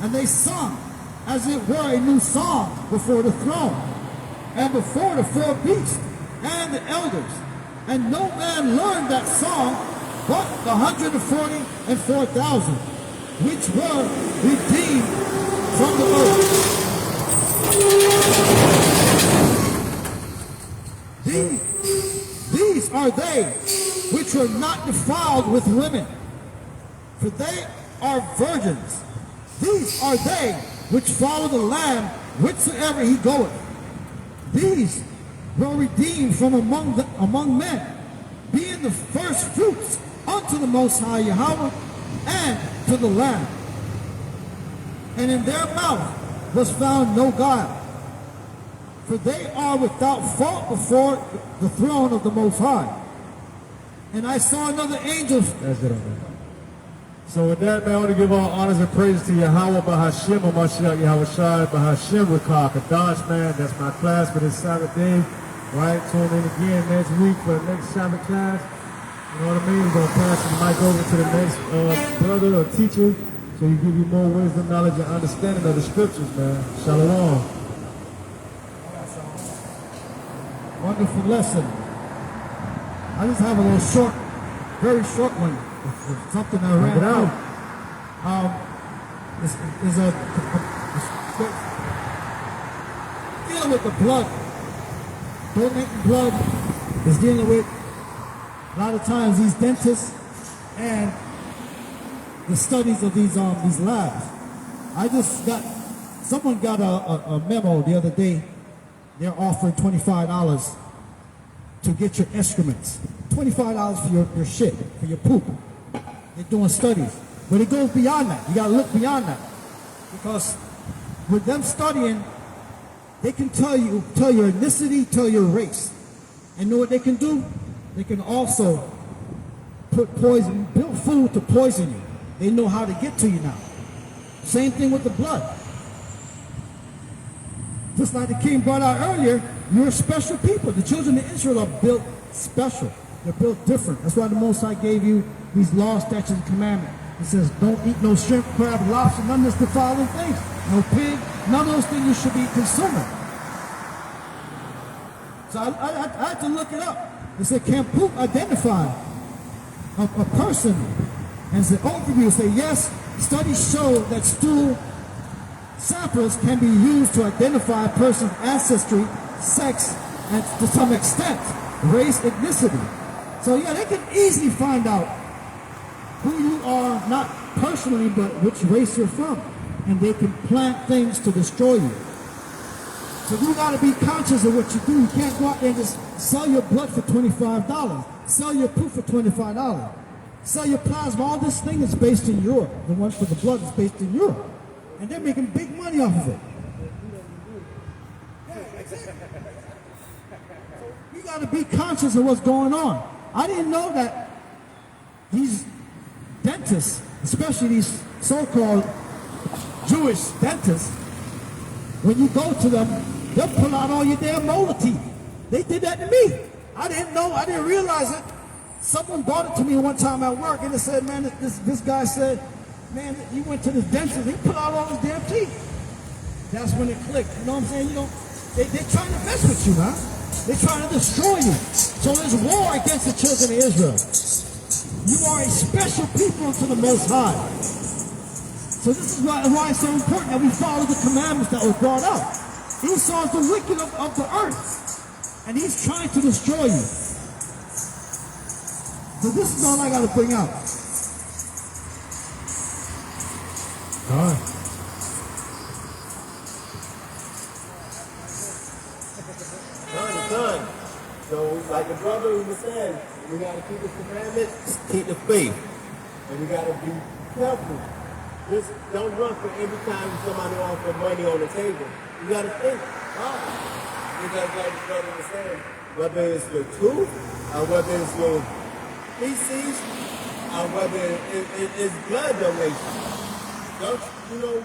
and they sung as it were a new song before the throne, and before the four beasts and the elders. And no man learned that song but the 144,000, which were redeemed from the earth. These are they which were not defiled with women, for they are virgins. These are they which follow the Lamb whithersoever he goeth. These were redeemed from among men, being the first fruits unto the Most High Yahweh and to the Lamb. And in their mouth was found no guile, for they are without fault before the throne of the Most High. And I saw another angel. That's it on that. So with that, man, I want to give all honors and praise to Yahweh Bahashim, Mashiach Yahweh Shai, Bahashim Rakah Kadash, man. That's my class for this Sabbath day. Right? Tune in again next week for the next Sabbath class. You know what I mean? We're going to pass the mic over to the next brother or teacher so he give you more wisdom, knowledge, and understanding of the scriptures, man. Shalom. Wonderful lesson. I just have a little short, very short one. It's something I ran out. Is dealing with the blood. Donating blood is dealing with a lot of times these dentists and the studies of these labs. Someone got a memo the other day. They're offering $25 to get your excrements. $25 for your shit, for your poop. They're doing studies. But it goes beyond that. You gotta look beyond that. Because with them studying, they can tell your ethnicity, tell your race. And know what they can do? They can also put poison, build food to poison you. They know how to get to you now. Same thing with the blood. Just like the king brought out earlier, you're special people. The children of Israel are built special. They're built different. That's why the Most High gave you these laws, statutes, and commandments. It says, don't eat no shrimp, crab, lobster, none of this defiling things. No pig, none of those things you should be consuming. So I had to look it up. It said, can poop identify a person? And it's an overview. It said, yes, studies show that stool samples can be used to identify a person's ancestry, sex, and to some extent, race, ethnicity. So yeah, they can easily find out who you are, not personally, but which race you're from. And they can plant things to destroy you. So you gotta be conscious of what you do. You can't go out there and just sell your blood for $25. Sell your poop for $25. Sell your plasma. All this thing is based in Europe. The one for the blood is based in Europe. And they're making big money off of it. Yeah, exactly. So you got to be conscious of what's going on. I didn't know that these dentists, especially these so-called Jewish dentists, when you go to them, they'll pull out all your damn molar teeth. They did that to me. I didn't know. I didn't realize it. Someone brought it to me one time at work, and it said, man, this guy said, man, he went to the dentist, he put out all his damn teeth. That's when it clicked. You know what I'm saying? They're trying to mess with you, man. They're trying to destroy you. So there's war against the children of Israel. You are a special people unto the Most High. So this is why it's so important that we follow the commandments that were brought out. Esau is the wicked of the earth. And he's trying to destroy you. So this is all I got to bring out. All right. Done. So, like the brother was saying, we got to keep the commandments, keep the faith. And we got to be careful. Just don't run for every time somebody offers money on the table. You got to think, because like the brother was saying, whether it's your tooth, or whether it's your feces, or whether it's blood donation. Don't you know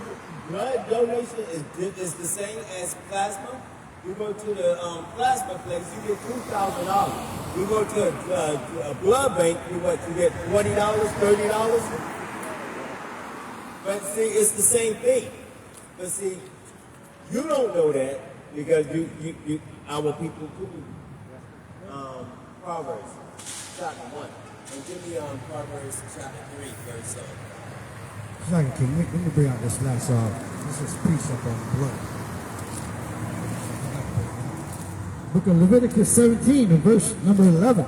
blood donation is the same as plasma? You go to the plasma place, you get $2,000. You go to a blood bank, you get $20, $30. But see, it's the same thing. But see, you don't know that because you our people do. Proverbs chapter 1. And give me Proverbs chapter 3, verse 7. Second King, let me bring out this last this is piece up on the blood. Book of Leviticus 17 and verse number 11.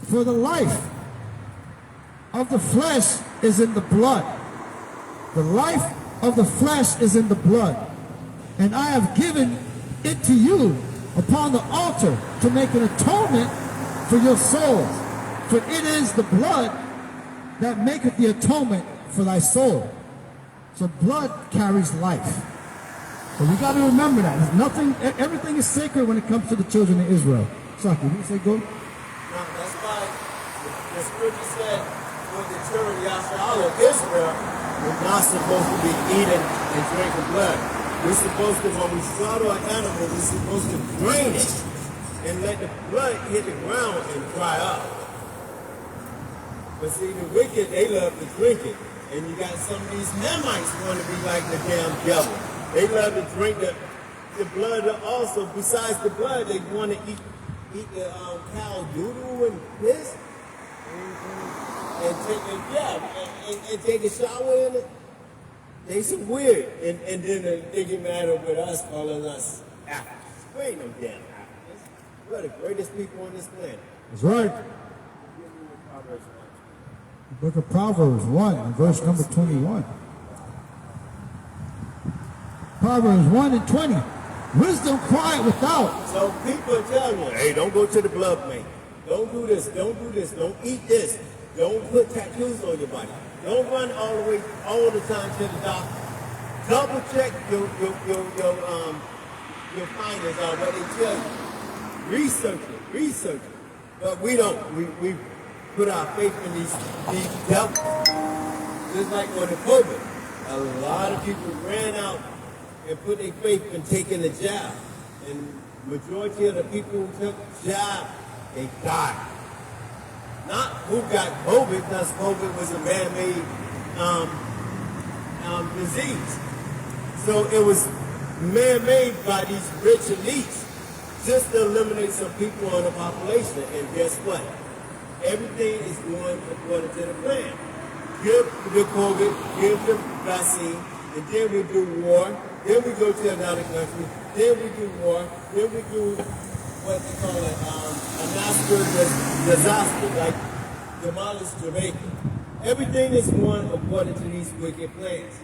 For the life of the flesh is in the blood. The life of the flesh is in the blood. And I have given it to you upon the altar to make an atonement for your souls. For it is the blood that maketh the atonement for thy soul. So blood carries life. So we got to remember that. There's nothing, everything is sacred when it comes to the children of Israel. Saki, you say go? Now, that's why the scripture said, for the children of Yasha'Allah of Israel, we're not supposed to be eating and drinking blood. We're supposed to, when we slaughter an animal, we're supposed to drain it and let the blood hit the ground and dry up. But see, the wicked, they love to drink it. And you got some of these Hamites want to be like the damn devil. They love to drink the blood also. Besides the blood, they want to eat the cow doodle and piss. And take a shower in it. They some weird. And then they get mad with us, calling us Africans. We ain't no damn Africans. We're the greatest people on this planet. That's right. The book of Proverbs 1 and verse number 21. Proverbs 1 and 20. Wisdom quiet without. So people tell you, hey, don't go to the blood bank. Don't do this. Don't do this. Don't eat this. Don't put tattoos on your body. Don't run all the time to the doctor. Double check your findings on what they tell you. Research it. But we don't. We put our faith in these devils. Just like for the COVID, a lot of people ran out and put their faith in taking the jab. And majority of the people who took the jab, they died. Not who got COVID, because COVID was a man-made disease. So it was man-made by these rich elites just to eliminate some people on the population. And guess what? Everything is going according to the plan. Give the COVID, give the vaccine, and then we do war. Then we go to another country. Then we do war. Then we do what they call it, a natural disaster, like demolish Jamaica. Everything is going according to these wicked plans.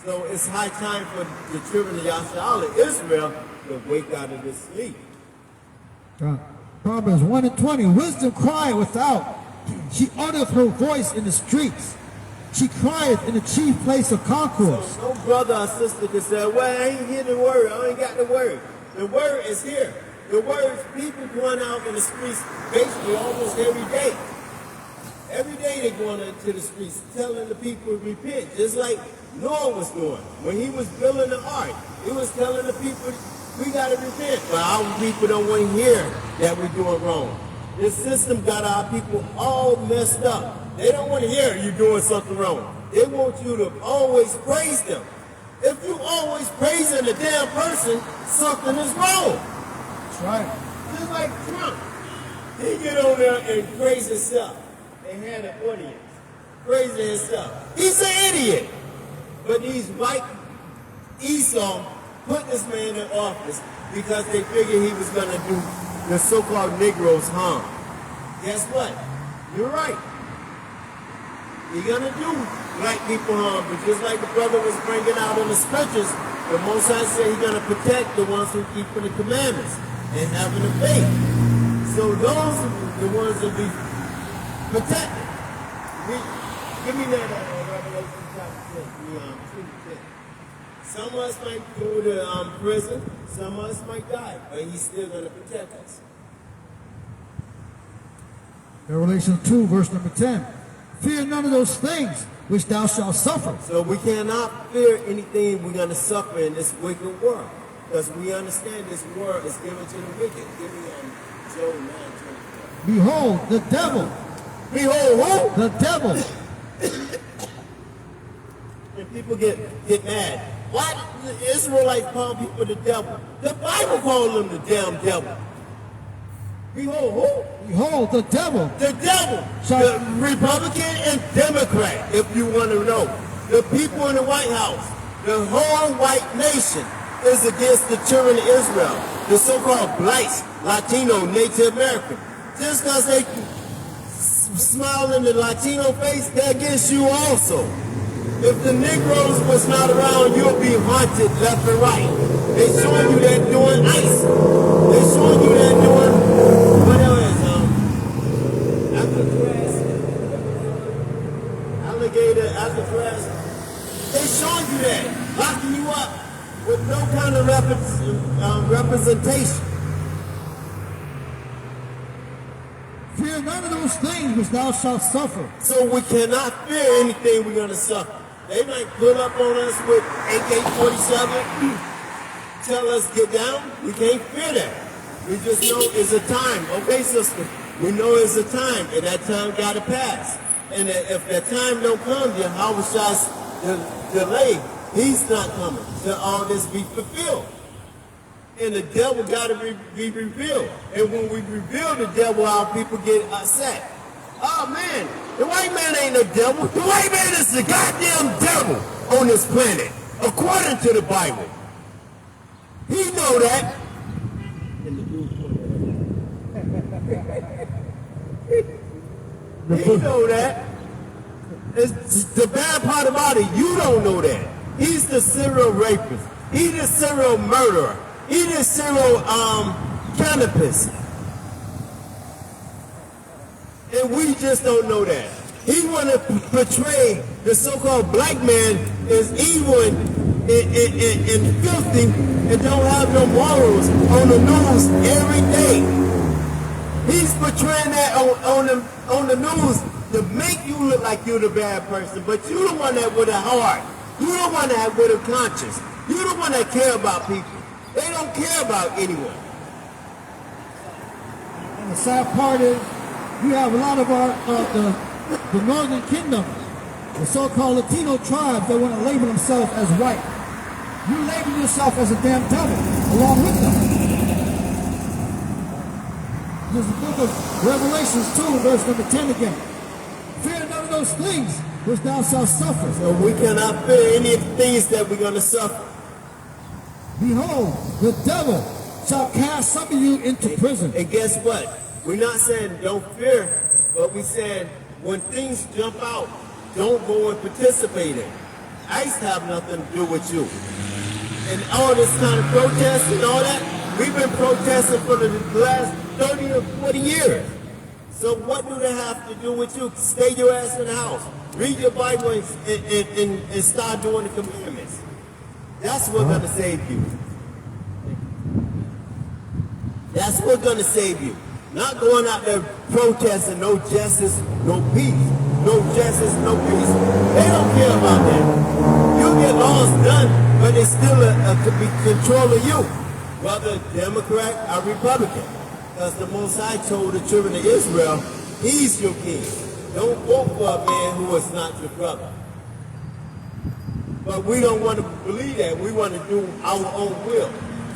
So it's high time for the children of Yasha'Allah, Israel, to wake out of this sleep. Proverbs 1 and 20. Wisdom crieth without. She uttereth her voice in the streets. She crieth in the chief place of concourse. So no brother or sister can say, well, I ain't hear the word. I ain't got the word. The word is here. The word is people going out in the streets basically almost every day. Every day they're going into the streets telling the people to repent, just like Noah was doing. When he was building the ark, he was telling the people, we got to repent. But our people don't want to hear that we're doing wrong. This system got our people all messed up. They don't want to hear you doing something wrong. They want you to always praise them. If you always praising the damn person, something is wrong. That's right. Just like Trump. He get on there and praise himself. They had an audience praising himself. He's an idiot. But these white Esau put this man in office because they figured he was going to do the so-called Negroes harm. Guess what? You're right. You're going to do black people harm, but just like the brother was bringing out in the scriptures, the Most High said he's going to protect the ones who keep the commandments and having the faith. So those are the ones that be protected. Give me that Revelation chapter 10. Some of us might go to prison, some of us might die, but he's still going to protect us. Revelation 2, verse number 10. Fear none of those things which thou shalt suffer. So we cannot fear anything we're going to suffer in this wicked world, because we understand this world is given to the wicked. Give me Job 9:24. Behold, the devil. Behold who? The devil. And people get mad. Why do the Israelites call people the devil? The Bible calls them the damn devil. Behold who? Behold, the devil. The devil. The Republican and Democrat, if you want to know. The people in the White House, the whole white nation is against the children of Israel. The so-called blacks, Latino, Native American. Just because they smile in the Latino face, they're against you also. If the Negroes was not around, you'll be haunted left and right. They showing you that doing ICE. They showing you that doing, what else, Alcatraz. They showing you that, locking you up with no kind of representation. Fear none of those things which thou shalt suffer. So we cannot fear anything we're going to suffer. They might pull up on us with AK-47, tell us get down. We can't fear that. We just know it's a time. Okay, sister, we know it's a time, and that time got to pass. And if that time don't come, Yahweh Shai's delay, he's not coming till all this be fulfilled. And the devil got to be revealed. And when we reveal the devil, our people get upset. Oh man, the white man ain't no devil. The white man is the goddamn devil on this planet, according to the Bible. He know that. He know that. It's the bad part about it, you don't know that. He's the serial rapist. He's the serial murderer. He's the serial cannabis. And we just don't know that. He want to portray the so-called black man as evil and filthy and don't have no morals on the news every day. He's portraying that on the news to make you look like you're the bad person, but you the one that with a heart. You the one that with a conscience. You the one that care about people. They don't care about anyone. And the sad part is, you have a lot of the Northern Kingdom, the so-called Latino tribes that want to label themselves as white. You label yourself as a damn devil along with them. There's the book of Revelations 2, verse number 10 again. Fear none of those things which thou shalt suffer. So we cannot fear any of the things that we're going to suffer. Behold, the devil shall cast some of you into prison. And guess what? We're not saying don't fear, but we said when things jump out, don't go and participate in. ICE have nothing to do with you. And all this kind of protest and all that, we've been protesting for the last 30 or 40 years. So what do they have to do with you? Stay your ass in the house. Read your Bible and start doing the commandments. That's what's going to save you. That's what's going to save you. Not going out there protesting no justice, no peace. No justice, no peace. They don't care about that. You get laws done, but it's still to be control of you. Whether Democrat or Republican. Because the Most High told the children of Israel, he's your king. Don't vote for a man who is not your brother. But we don't want to believe that. We want to do our own will.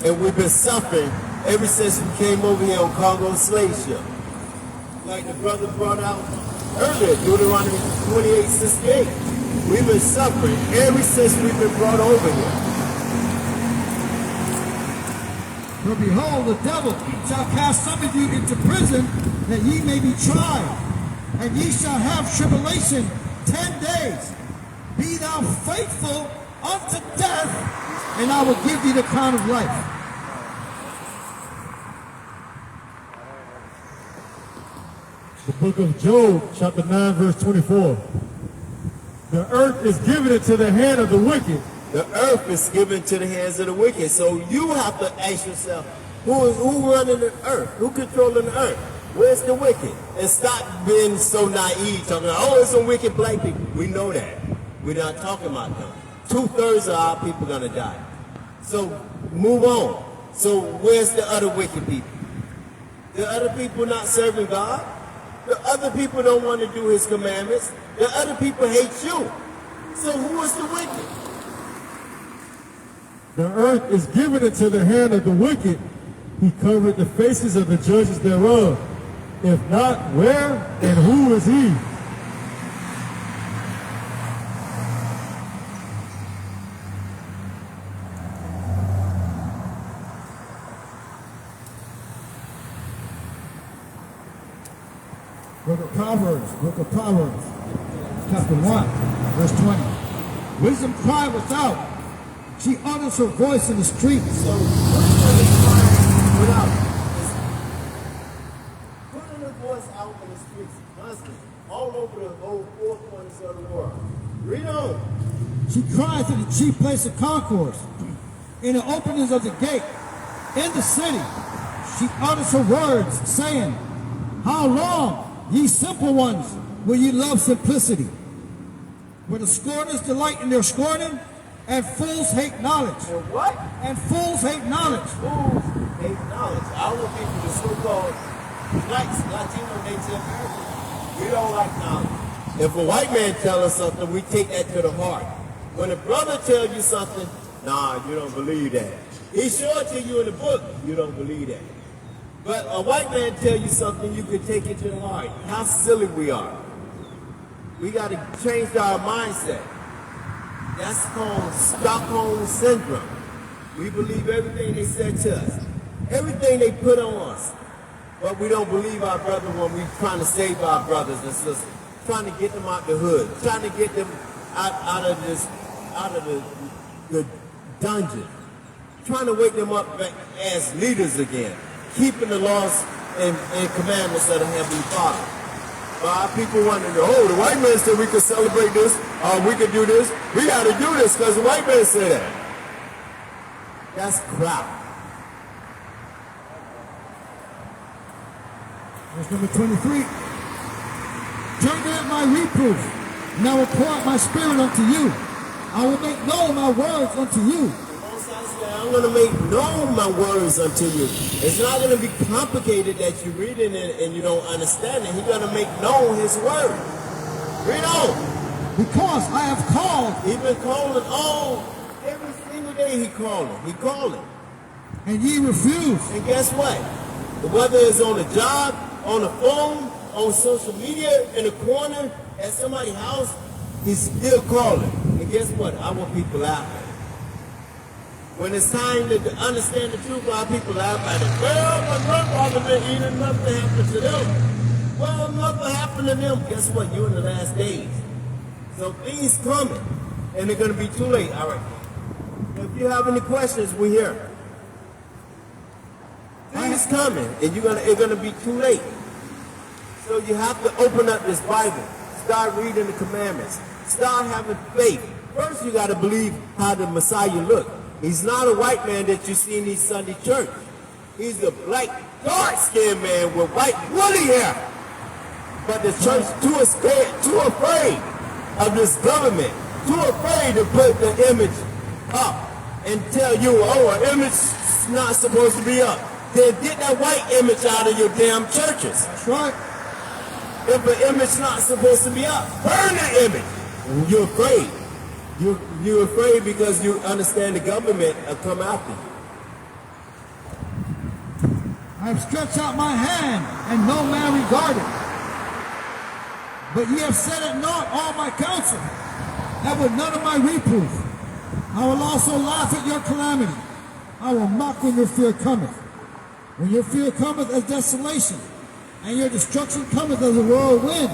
And we've been suffering ever since we came over here on Congo slave ship. Like the brother brought out earlier, Deuteronomy 28:68. We've been suffering ever since we've been brought over here. For behold, the devil shall cast some of you into prison, that ye may be tried. And ye shall have tribulation 10 days. Be thou faithful unto death, and I will give thee the crown of life. The book of Job, chapter 9, verse 24. The earth is given into the hand of the wicked. The earth is given to the hands of the wicked. So you have to ask yourself, who running the earth? Who controlling the earth? Where's the wicked? And stop being so naive, talking about, oh, it's some wicked black people. We know that. We're not talking about them. 2/3 of our people are going to die. So move on. So where's the other wicked people? The other people not serving God? The other people don't want to do his commandments. The other people hate you. So who is the wicked? The earth is given into the hand of the wicked. He covered the faces of the judges thereof. If not, where and who is he? Book of Proverbs, chapter 1, verse 20. Wisdom cry without. She utters her voice in the streets. So wisdom is crying without. Putting her voice out in the streets constantly, all over the whole four corners of the world. Read on. She cries in the chief place of concourse, in the openings of the gate, in the city. She utters her words, saying, how long, ye simple ones, will ye love simplicity? Where the scorners delight in their scorning, and fools hate knowledge. And what? And fools hate knowledge. Fools hate knowledge. Our people, the so-called blacks, Latino, Native Americans, we don't like knowledge. If a white man tells us something, we take that to the heart. When a brother tells you something, nah, you don't believe that. He showed it to you in the book, you don't believe that. But a white man tell you something, you can take it to the heart. How silly we are. We got to change our mindset. That's called Stockholm Syndrome. We believe everything they said to us, everything they put on us. But we don't believe our brother when we're trying to save our brothers and sisters, trying to get them out the hood, trying to get them out of the dungeon, trying to wake them up back as leaders again, keeping the laws and commandments of the Heavenly Father. But our people want to know, oh, the white man said we could celebrate this, we could do this. We got to do this because the white man said that. That's crap. Verse number 23. Turn at my reproof, and I will pour out my spirit unto you. I will make known my words unto you. I'm going to make known my words unto you. It's not going to be complicated that you read it and you don't understand it. He's going to make known his word. Read on. Because I have called. He's been calling all, every single day he calling. He calling. And ye refuse. And guess what? Whether it's on the job, on the phone, on social media, in the corner, at somebody's house, he's still calling. And guess what? I want people laughing. When it's time to understand the truth, our people laugh at it. Well, my grandfather been eating, nothing happened to them. Well, nothing happened to them. Guess what? You're in the last days. So things coming, and they're going to be too late. All right. If you have any questions, we're here. Things coming, and it's going to be too late. So you have to open up this Bible. Start reading the commandments. Start having faith. First, you got to believe how the Messiah looked. He's not a white man that you see in these Sunday church. He's a black, dark-skinned man with white woolly hair. But the church too scared, too afraid of this government, too afraid to put the image up and tell you, oh, an image is not supposed to be up. Then get that white image out of your damn churches. That's right. If an image not supposed to be up, burn the image. You're afraid. You're afraid because you understand the government will come after you. I have stretched out my hand, and no man regarded. But ye have set at naught all my counsel, and with none of my reproof. I will also laugh at your calamity. I will mock when your fear cometh. When your fear cometh as desolation, and your destruction cometh as a whirlwind,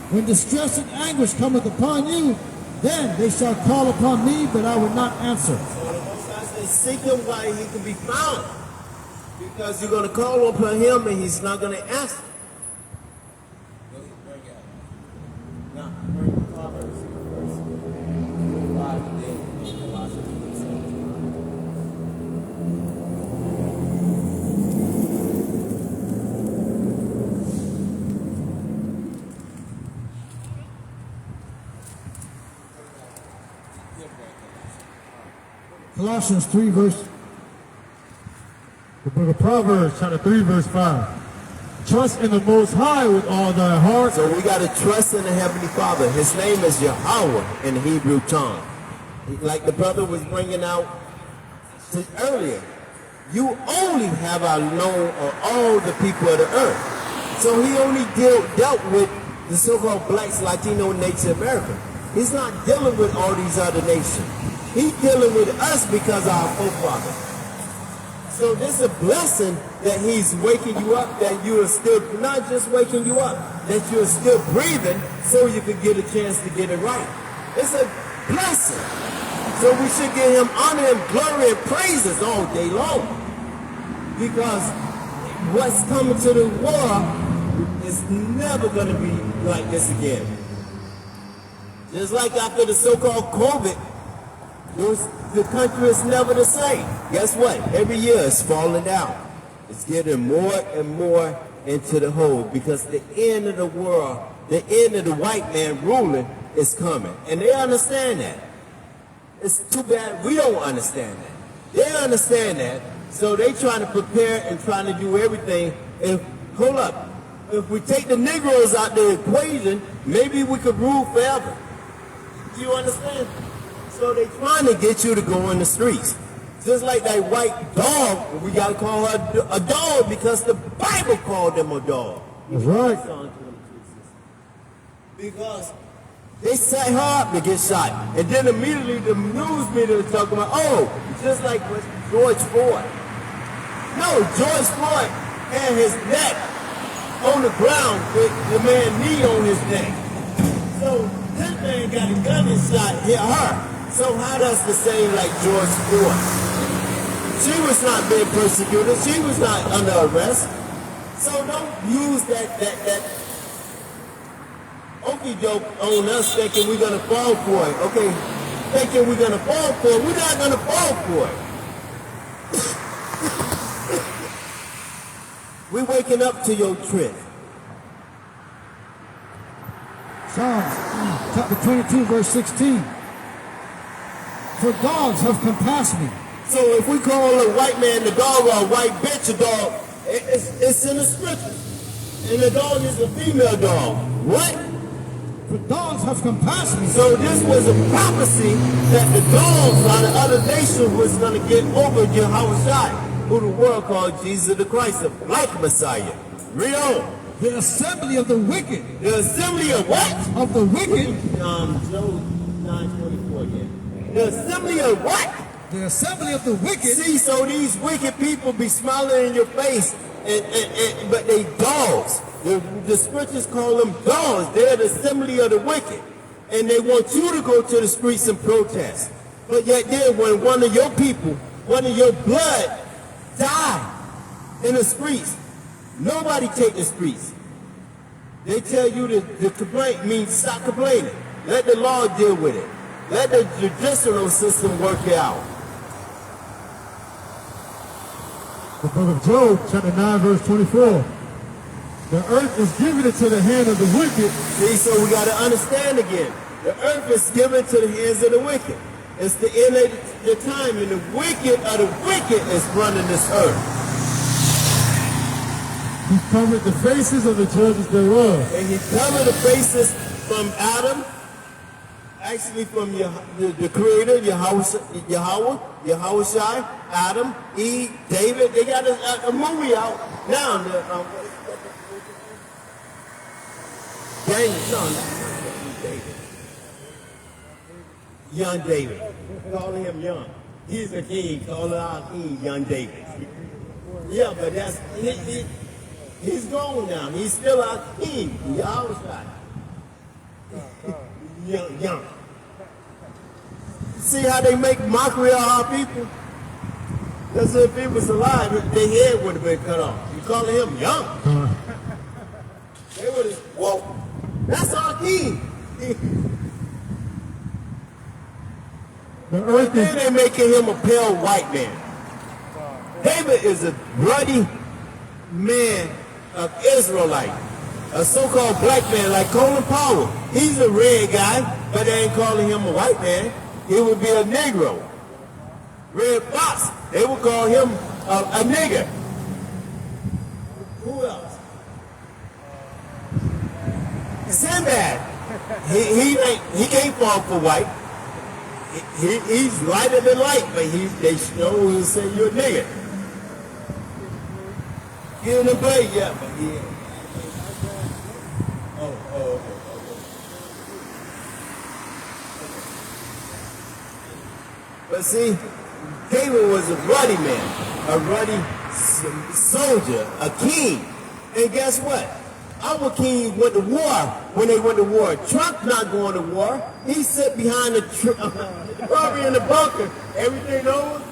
when distress and anguish cometh upon you, then they shall call upon me, but I will not answer. So the Most High says, seek him while he can be found. Because you're going to call upon him and he's not going to answer. Now, bring Proverbs, verse 5 and then Colossians 7. Colossians 3, verse. The book of Proverbs, chapter 3, verse 5. Trust in the Most High with all thy heart. So we got to trust in the Heavenly Father. His name is Yahweh in the Hebrew tongue. Like the brother was bringing out earlier, you only have known of all the people of the earth. So he only dealt with the so-called blacks, Latino, Native American. He's not dealing with all these other nations. He's dealing with us because of our forefathers. So this is a blessing that he's waking you up, that you are still not just waking you up, that you're still breathing so you can get a chance to get it right. It's a blessing. So we should give him honor and glory and praises all day long. Because what's coming to the world is never going to be like this again. Just like after the so-called COVID, the country is never the same. Guess what? Every year it's falling down. It's getting more and more into the hole because the end of the world, the end of the white man ruling is coming. And they understand that. It's too bad we don't understand that. They understand that, so they trying to prepare and trying to do everything. And hold up, if we take the Negroes out the equation, maybe we could rule forever. Do you understand? So they trying to get you to go in the streets. Just like that white dog, we got to call her a dog because the Bible called them a dog. That's right. Because they set her up to get shot. And then immediately the news media was talking about, oh, just like with George Floyd. No, George Floyd had his neck on the ground with the man knee on his neck. So this man got a gun and shot, hit her. So how does the same like George Floyd? She was not being persecuted. She was not under arrest. So don't use that okey doke on us thinking we're gonna fall for it. Okay, thinking we're gonna fall for it. We're not gonna fall for it. We're waking up to your trick. Psalms chapter 22, verse 16. For dogs have compassed me. So if we call a white man the dog or a white bitch a dog, it's in the scriptures. And the dog is a female dog. What? For dogs have compassed me. So this was a prophecy that the dogs out of other nations was going to get over Jehoshaphat, who the world called Jesus the Christ, the black Messiah. Read on. The assembly of the wicked. The assembly of what? Of the wicked. Job 9:24 again. The assembly of what? The assembly of the wicked. See, so these wicked people be smiling in your face, but they dogs. The scriptures call them dogs. They're the assembly of the wicked. And they want you to go to the streets and protest. But yet then when one of your people, one of your blood die in the streets, nobody take the streets. They tell you to complain means stop complaining. Let the law deal with it. Let the judicial system work it out. The book of Job, chapter 9, verse 24. The earth is given into the hand of the wicked. See, so we got to understand again. The earth is given to the hands of the wicked. It's the end of the time, and the wicked of the wicked is running this earth. He covered the faces of the judges thereof. And he covered the faces from Adam, actually from the Creator, Yahushua, Adam, Eve, David. They got a movie out now. David. Young David. Call him young. He's a king. Call our king, young David. Yeah, but that's he's gone now. He's still our king. Yahushua. Young. See how they make mockery of our people? Because if he was alive, their head would have been cut off. You calling him young? They would have, whoa, that's our king. The earth Then is they're making him a pale white man. David is a bloody man of Israelite. A so-called black man like Colin Powell. He's a red guy, but they ain't calling him a white man. He would be a Negro. Red Fox, they would call him a nigger. Who else? Sinbad. He can't fall for white. He's lighter than light, but they still will say you're a nigger. Get in the play, yeah, but he. Okay. But see, David was a ruddy man, a ruddy soldier, a king. And guess what? Our king went to war when they went to war. Trump not going to war. He sit behind probably in the bunker. Everything over.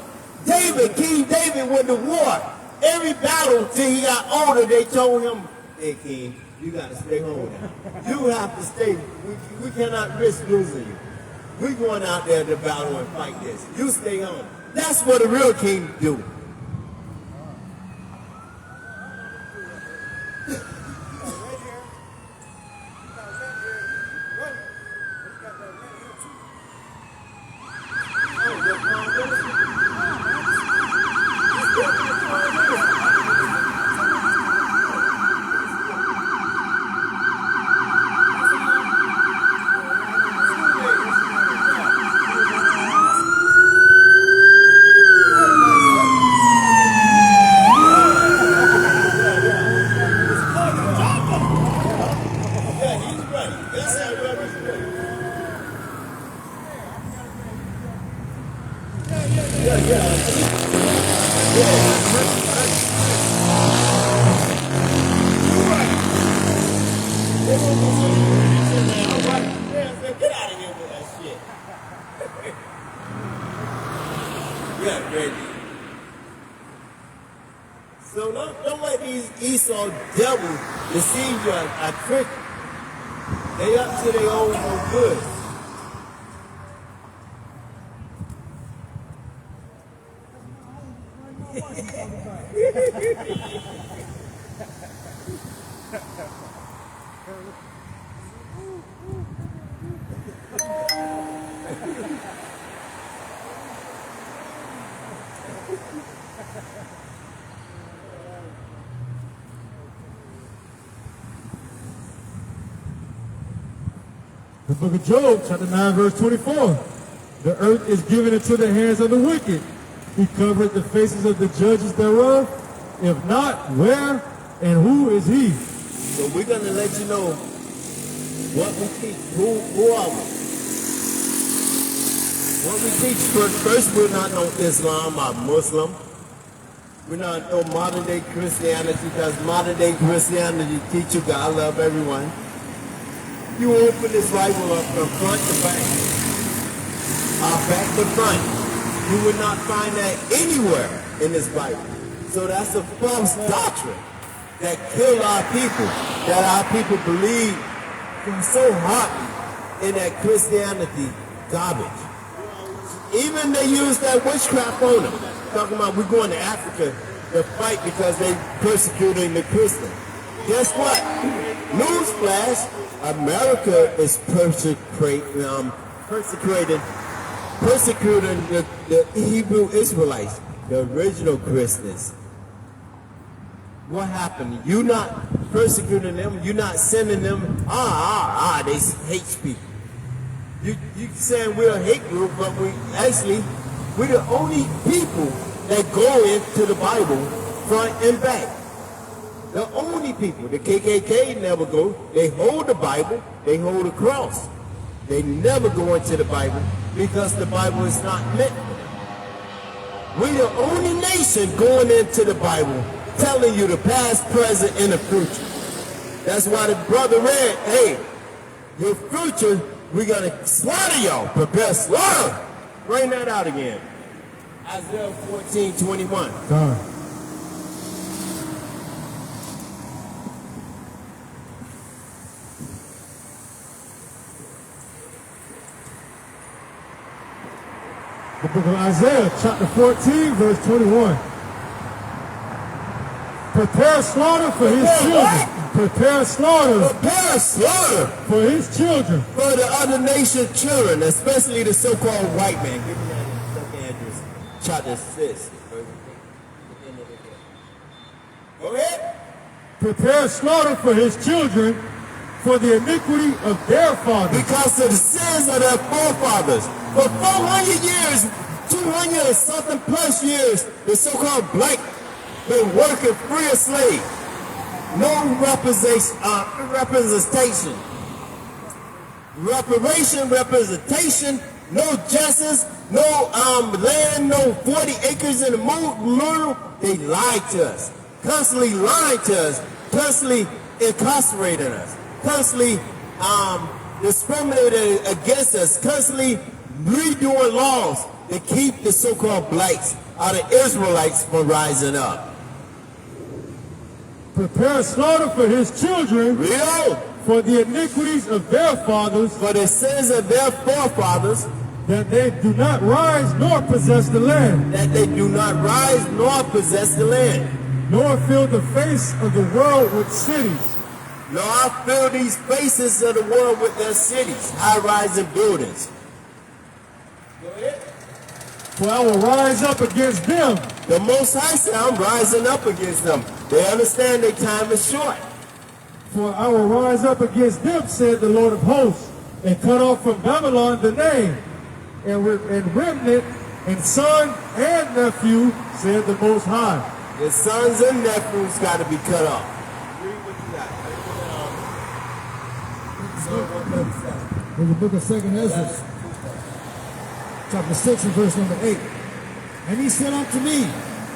King David went to war. Every battle till he got older, they told him, hey, King, you got to stay home now. You have to stay. We cannot risk losing you. We're going out there to battle and fight this. You stay home. That's what a real king do. So don't let these Esau devils deceive you or trick you. They up to their own no good. The book of Job, chapter 9, verse 24. The earth is given into the hands of the wicked. He covered the faces of the judges thereof. If not, where and who is he? So we're going to let you know what we teach. Who are we? What we teach first, we're not no Islam or Muslim. We're not no modern day Christianity, because modern day Christianity teach you God love everyone. You open this Bible up from front to back, back to front. You would not find that anywhere in this Bible. So that's a false doctrine that kill our people, that our people believe so hot in that Christianity garbage. Even they use that witchcraft on them. Talking about we're going to Africa to fight because they persecuting the Christians. Guess what? Newsflash, America is persecuting the Hebrew Israelites, the original Christians. What happened? You not persecuting them, you not sending them, they hate people. You saying we're a hate group, but we're the only people that go into the Bible front and back. The only people. The KKK never go. They hold the Bible. They hold the cross. They never go into the Bible because the Bible is not meant for them. We're the only nation going into the Bible telling you the past, present, and the future. That's why the brother read, hey, your future, we're going to slaughter y'all. Prepare slaughter. Bring that out again. Isaiah 14:21. God. The book of Isaiah, chapter 14, verse 21. Prepare slaughter for his children. Prepare slaughter. Prepare slaughter for his children. For the other nation children, especially the so-called white man. Give me that address. Chapter 6. Go ahead. Prepare slaughter for his children, for the iniquity of their fathers. Because of the sins of their forefathers. For 400 years, 200 and something plus years, the so-called black been working free as slave. No representation. Representation, no justice, no land, no 40 acres in the middle. They lied to us. Constantly lying to us. Constantly incarcerating us, constantly discriminating against us, constantly redoing laws to keep the so-called blacks or the Israelites from rising up. Prepare slaughter for his children, Read on. for the iniquities of their fathers, For the sins of their forefathers, that they do not rise nor possess the land, that they do not rise nor possess the land, nor fill the face of the world with cities. nor fill these faces of the world with their cities, high-rising buildings. For I will rise up against them, The Most High said, I'm rising up against them. They understand their time is short. for I will rise up against them, said the Lord of hosts, and cut off from Babylon the name, and remnant, and son and nephew, said the Most High. The sons and nephews got to be cut off. Read what you got. In the book of 2nd Ezra, chapter 6 and verse number 8. And he said unto me,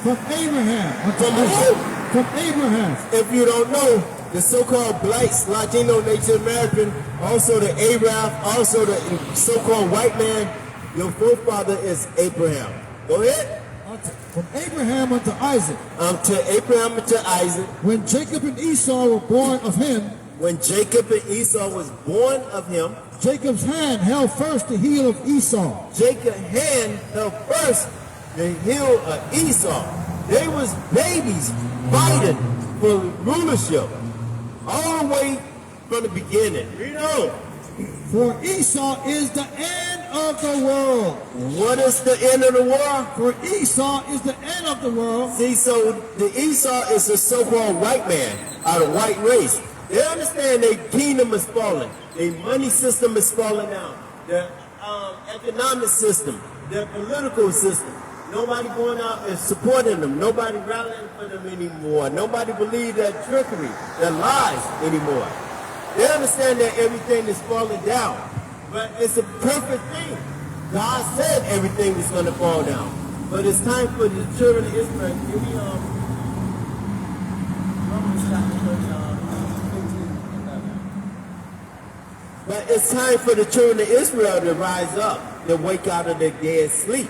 from Abraham, unto From Isaac, who? from Abraham, If you don't know, the so-called blacks, Latino, Native American, also the Arab, also the so-called white man, your forefather is Abraham. Go ahead. from Abraham unto Isaac, To Abraham and to Isaac, when Jacob and Esau were born of him, when Jacob and Esau was born of him, Jacob's hand held first the heel of Esau, Jacob's hand held first the heel of Esau. They was babies fighting for rulership all the way from the beginning. Read on. for Esau is the end of the world. What is the end of the world? For Esau is the end of the world. See, so the Esau is a so-called white man out of white race. They understand their kingdom is falling. Their money system is falling down. Their economic system, their political system. Nobody going out and supporting them. Nobody rallying for them anymore. Nobody believe their trickery, their lies anymore. They understand that everything is falling down. But it's a perfect thing. God said everything is going to fall down. But it's time for the children of Israel. Give me Romans chapter 15. But it's time for the children of Israel to rise up, to wake out of their dead sleep.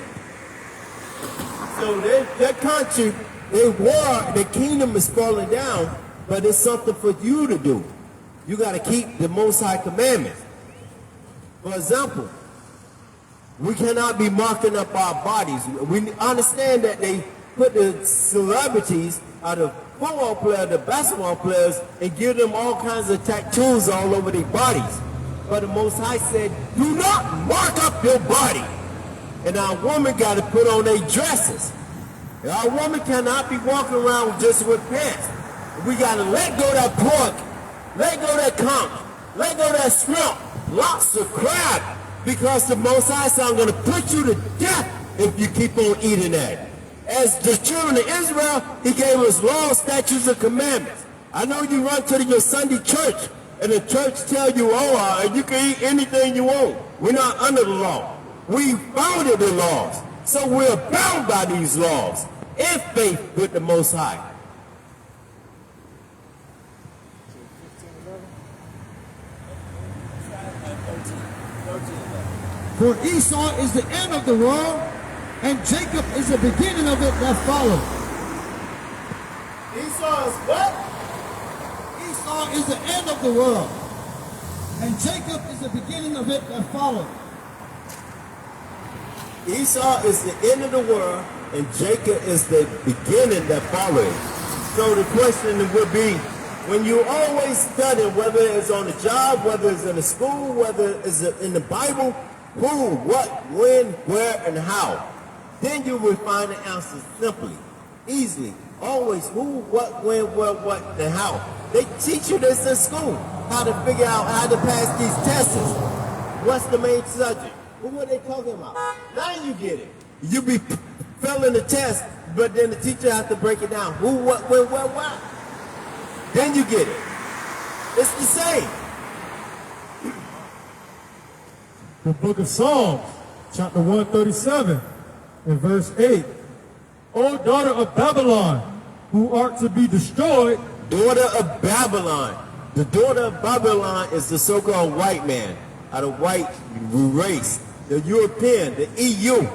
So their country, their war, their kingdom is falling down, but it's something for you to do. You got to keep the Most High commandments. For example, we cannot be marking up our bodies. We understand that they put the celebrities, the football players, the basketball players, and give them all kinds of tattoos all over their bodies. But the Most High said, do not mark up your body. And our woman got to put on their dresses. And our woman cannot be walking around just with pants. We got to let go of that pork, let go of that conch, let go of that shrimp, lots of crab, because the Most High said, I'm going to put you to death if you keep on eating that. As the children of Israel, he gave us laws, statutes, and commandments. I know you run to your Sunday church, and the church tell you, you can eat anything you want. We're not under the law. We founded the laws. So we're bound by these laws in faith with the Most High. For Esau is the end of the world, and Jacob is the beginning of it that followed. Esau is what? Esau is the end of the world, and Jacob is the beginning of it that followed. Esau is the end of the world, and Jacob is the beginning that followed. So the question would be, when you always study, whether it's on the job, whether it's in the school, whether it's in the Bible, who, what, when, where, and how, then you will find the answers simply, easily. Always who, what, when, where, what, and how. They teach you this in school, how to figure out how to pass these tests. What's the main subject? Who are they talking about? Now you get it. You be failing the test, but then the teacher has to break it down. Who, what, when, where, why. Then you get it. It's the same. The book of Psalms, chapter 137, and verse 8. O daughter of Babylon, who art to be destroyed, Daughter of Babylon, The daughter of Babylon is the so-called white man, out of white race, the European, the EU.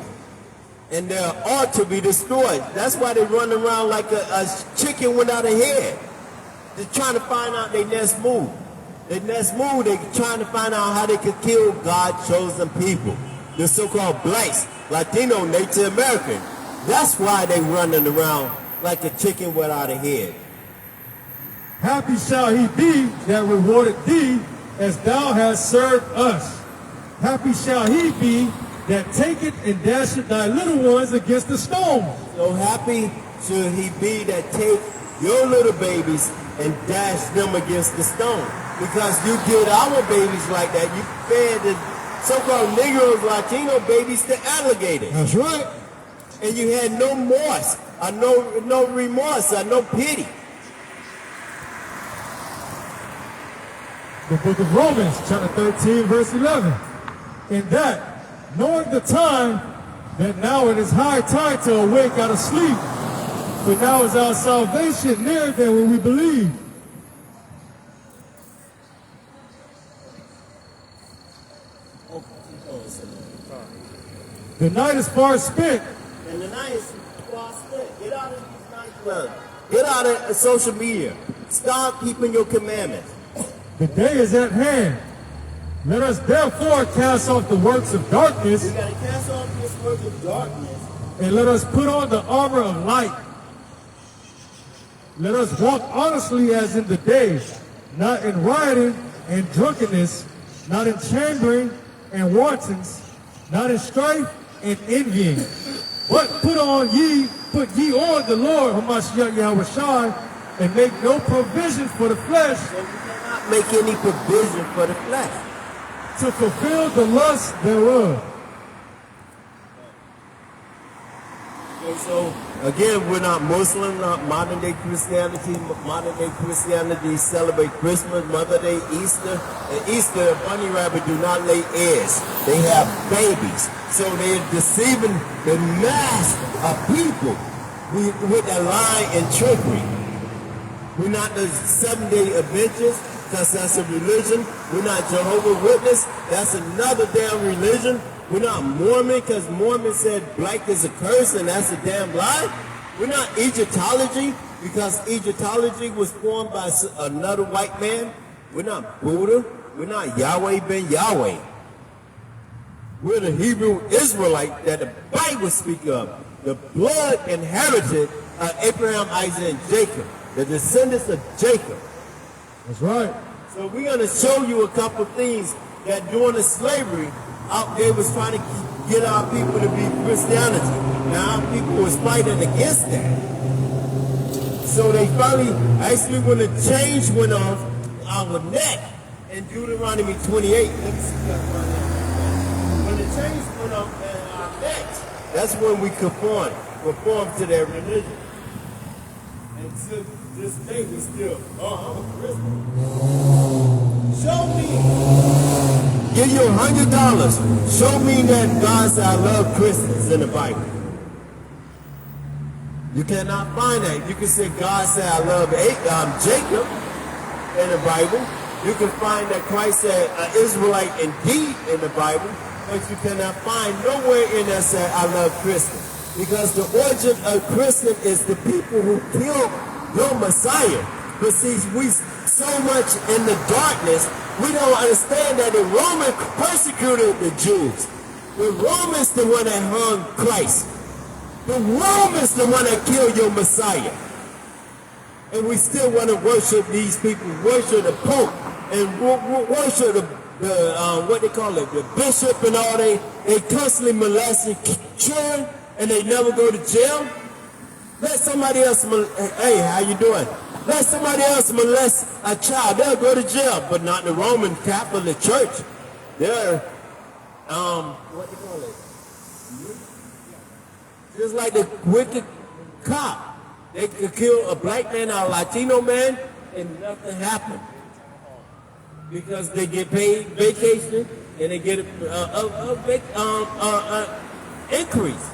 And they ought to be destroyed. That's why they run around like a chicken without a head. They're trying to find out their next move. Their next move, they're trying to find out how they could kill God's chosen people. The so-called blacks, Latino, Native American. That's why they running around like a chicken without a head. Happy shall he be that rewarded thee as thou hast served us. Happy shall he be that taketh and dasheth thy little ones against the stones. So happy should he be that take your little babies and dash them against the stone. Because you did our babies like that. You fed the so-called Negroes, Latino babies to alligators. That's right. And you had no remorse, or no remorse, or no pity. The book of Romans, chapter 13, verse 11. In that, knowing the time, that now it is high time to awake out of sleep. For now is our salvation nearer than when we believe. The night is far spent. And the night is far spent. Get out of these nightclubs. Get out of social media. Stop keeping your commandments. The day is at hand. Let us therefore cast off the works of darkness. We got to cast off this work of darkness. And let us put on the armor of light. Let us walk honestly as in the day, not in rioting and drunkenness, not in chambering and wantons, not in strife and envying. But put ye on the Lord, Hamashiach Yahweh Shai, and make no provision for the flesh. And we cannot make any provision for the flesh. To fulfill the lust thereof. Okay, so again, we're not Muslim, not modern day Christianity. Modern day Christianity celebrate Christmas, Mother Day, Easter. And Easter, bunny rabbit do not lay eggs. They have babies. So they're deceiving the mass of people with a lie and trickery. We're not the Seventh-day Adventists, because that's a religion. We're not Jehovah's Witness. That's another damn religion. We're not Mormon, because Mormon said black is a curse, and that's a damn lie. We're not Egyptology, because Egyptology was formed by another white man. We're not Buddha. We're not Yahweh ben Yahweh. We're the Hebrew Israelite that the Bible speaks of. The blood inherited of Abraham, Isaac, and Jacob. The descendants of Jacob. That's right. So we're going to show you a couple things that during the slavery, out there was trying to get our people to be Christianity. Now our people was fighting against that. So they finally, actually when the change went off our neck in Deuteronomy 28, when the change went off in our necks, that's when we conformed to their religion. And to this day we still, I'm a Christian. Show me. Give you $100. Show me that God said I love Christians in the Bible. You cannot find that. You can say God said I love Jacob in the Bible. You can find that Christ said Israelite indeed in the Bible. But you cannot find nowhere in there said I love Christians. Because the origin of Christian is the people who killed your Messiah. But see, we so much in the darkness, we don't understand that the Romans persecuted the Jews. The Romans the one that hung Christ. The Romans the one that killed your Messiah. And we still want to worship these people, worship the Pope, and worship the what they call it, the bishop and all. They constantly molesting children, and they never go to jail. Let somebody else, hey, how you doing? Let somebody else molest a child, they'll go to jail, but not the Roman Catholic Church. They're, what do you call it? Just like the wicked cop. They could kill a black man or a Latino man and nothing happened. Because they get paid vacation and they get increase.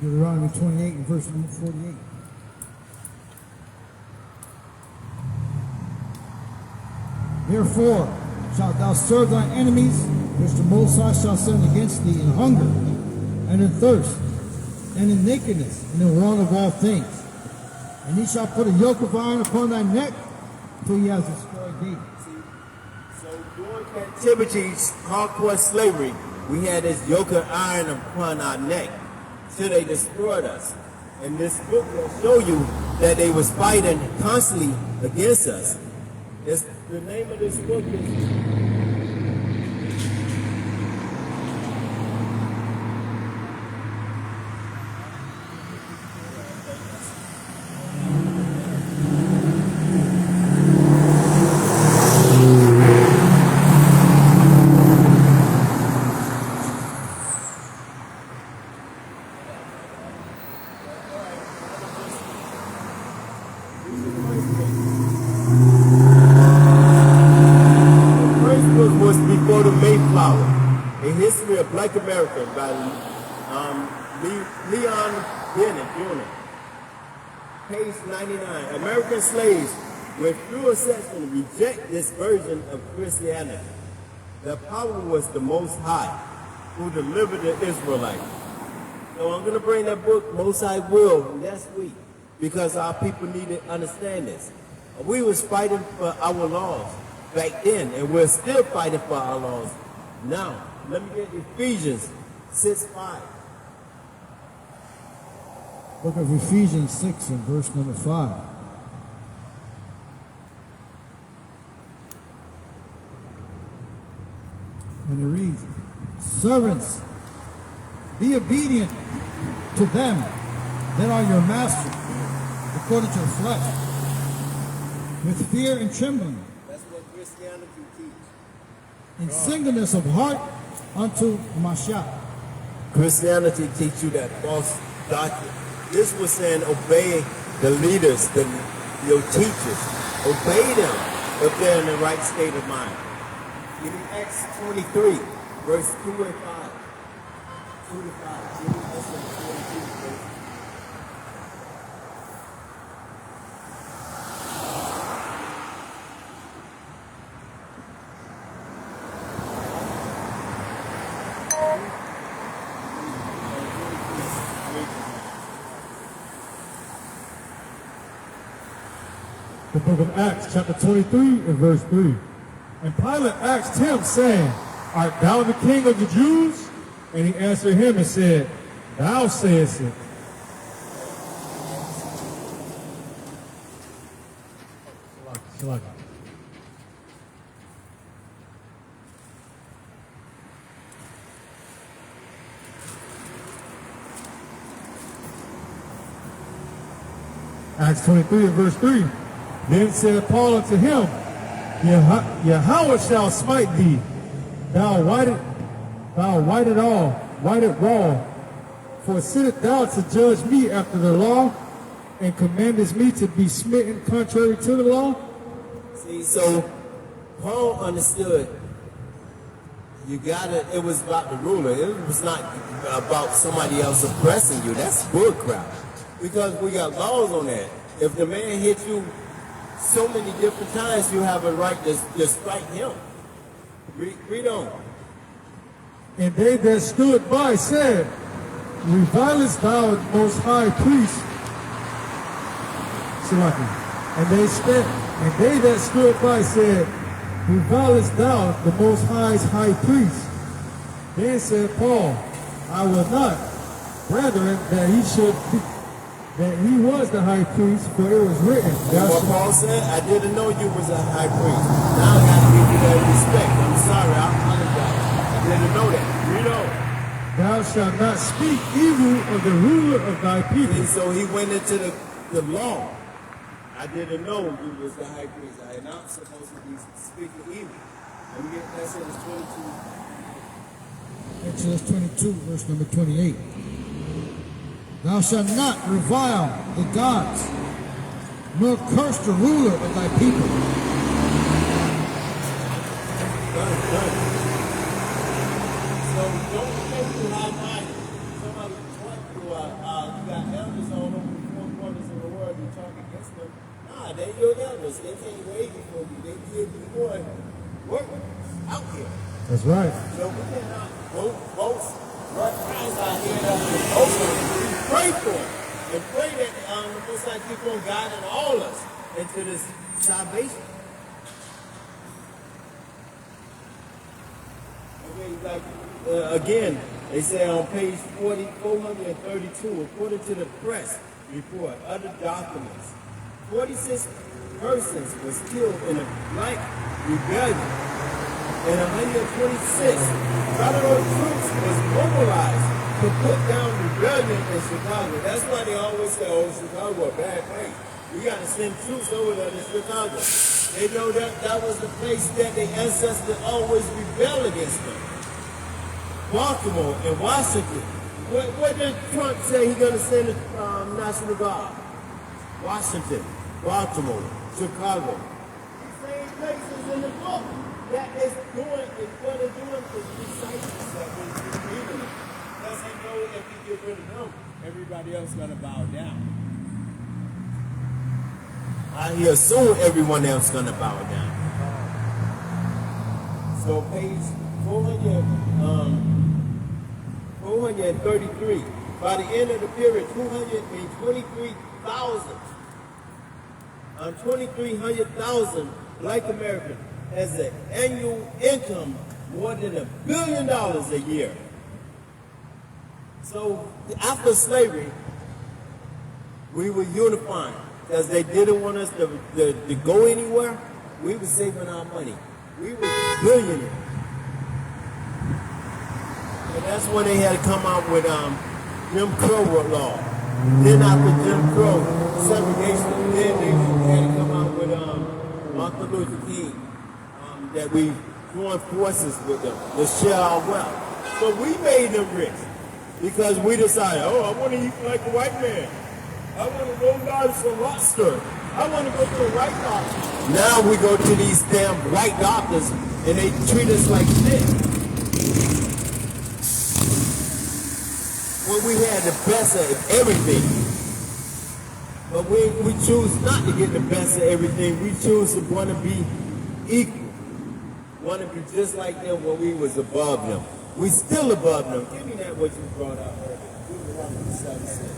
Deuteronomy 28 and verse number 48. Therefore shalt thou serve thine enemies, which the Most High shall send against thee in hunger, and in thirst, and in nakedness, and in want of all things. And he shall put a yoke of iron upon thy neck, till he has destroyed thee. So during captivity, conquest, slavery, we had this yoke of iron upon our neck till they destroyed us. And this book will show you that they was fighting constantly against us. The name of this book is was before the Mayflower, A History of Black America by Leon Bennett Jr. Page 99. American slaves were through a section reject this version of Christianity. The power was the Most High who delivered the Israelites. So I'm going to bring that book, Most High Will, next week because our people need to understand this. We was fighting for our laws back then, and we're still fighting for our laws now. Let me get Ephesians 6:5. Book of Ephesians 6 and verse number 5. And it reads, servants, be obedient to them that are your masters, according to the flesh, with fear and trembling, That's what Christianity teaches. in singleness of heart unto Mashiach. Christianity teach you that false doctrine. This was saying obey the leaders, your teachers. Obey them if they're in the right state of mind. Give me Acts 23, verse 2 and 5. 2 to 5. Give me Exodus 22, verse. The book of Acts, chapter 23, and verse 3. And Pilate asked him, saying, art thou the king of the Jews? And he answered him and said, thou sayest it. Shalaka. Acts 23 and verse 3. Then said Paul unto him, Yahweh shall smite thee. Thou whited wall. For sittest thou to judge me after the law, and commandest me to be smitten contrary to the law? See, so Paul understood it was about the ruler. It was not about somebody else oppressing you. That's bullcrap. Because we got laws on that. If the man hits you so many different times, you have a right to strike him. Read on. And they that stood by said, revilest thou the most high priest? And they that stood by said, revilest thou the most high priest? Then said Paul, I will not, brethren, that he was the high priest, for it was written. What Paul said, I didn't know you was a high priest. Now I got to give you that respect. I'm sorry, I apologize. I didn't know that. Read on. Thou shalt not speak evil of the ruler of thy people. And so he went into the law. I didn't know you was the high priest. I am not supposed to be speaking evil. Let me get Exodus 22. Exodus 22, verse number 28. Thou shalt not revile the gods, nor curse the ruler of thy people. Done. So don't think you high-minded. Somebody taught you to talk against them. Nah, they're your elders. They came way before you. They did before work out here. That's right. So we cannot boast what Christ out here that we boast on. We pray for them. And pray that the Most High keep on guiding all us into this salvation. Okay, like, again, they say on page 432, according to the press report, other documents, 46 persons was killed in a black rebellion, and 126 federal troops was mobilized to put down rebellion in Chicago. That's why they always say, oh, Chicago a bad place. We got to send troops over there to Chicago. They know that was the place that their ancestors always rebel against them. Baltimore and Washington. What did Trump say he's going to send the National Guard? Washington, Baltimore, Chicago. These same places in the book that is doing is what they're doing is disciples that we're reading. Because he knows if he get rid of them, everybody else is going to bow down. He assumed everyone else is going to bow down. So page 433. By the end of the period, 2,300,000 Black Americans has an annual income more than $1 billion a year. So after slavery, we were unifying because they didn't want us to go anywhere. We were saving our money. We were billionaires. And that's when they had to come out with Jim Crow law. Then after Jim Crow segregation, then they had to come out with Martin Luther King, that we joined forces with them to share our wealth. So we made them rich because we decided, oh, I want to eat like a white man. I want to go down some lobster. I want to go to a white doctor. Now we go to these damn white doctors and they treat us like shit. When we had the best of everything. But we choose not to get the best of everything. We choose to want to be equal. Want to be just like them when we was above them. We still above them. Give me that what you brought out earlier. Deuteronomy 7:6.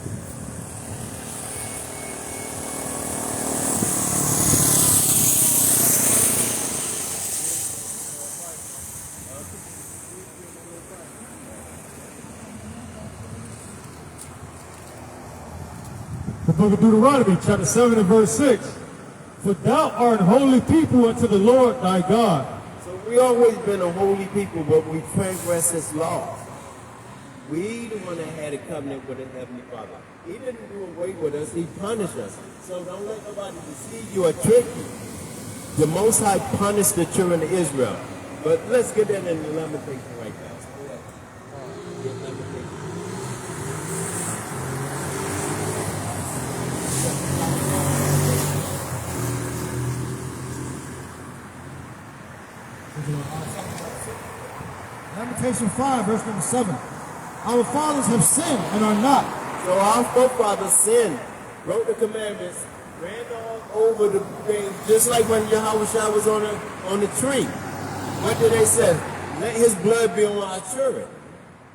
The book of Deuteronomy, chapter 7 and verse 6. For thou art holy people unto the Lord thy God. So we always been a holy people, but we transgress his laws. We the one that had a covenant with the Heavenly Father. He didn't do away with us, he punished us. So don't let nobody deceive you or trick you. The Most High punished the children of Israel. But let's get that in the Lamentation right now. Get Lamentation. Lamentation 5, verse number 7. Our fathers have sinned and are not. So our forefathers sinned, wrote the commandments, ran all over the thing, just like when Yahushua was on the tree. What did they say? Let his blood be on our children.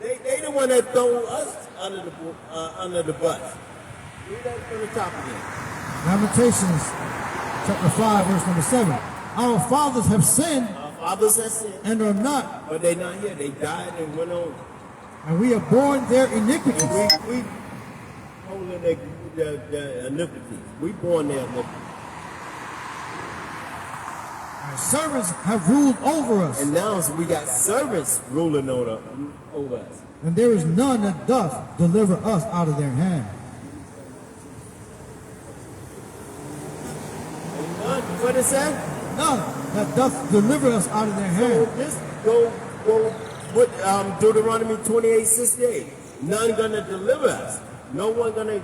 They the one that threw us under the bus. Read that from the top again. Lamentations chapter 5, verse number 7. Our fathers have sinned Fathers have sinned, and are not, but they're not here. They died and went on. and we have borne their iniquities. And we holding the iniquities. We born their iniquities. Our servants have ruled over us, And now we got servants ruling over us. and there is none that doth deliver us out of their hand. And none, what it say? None that doth deliver us out of their So hand. just go with Deuteronomy 28:68. None gonna deliver us. No one gonna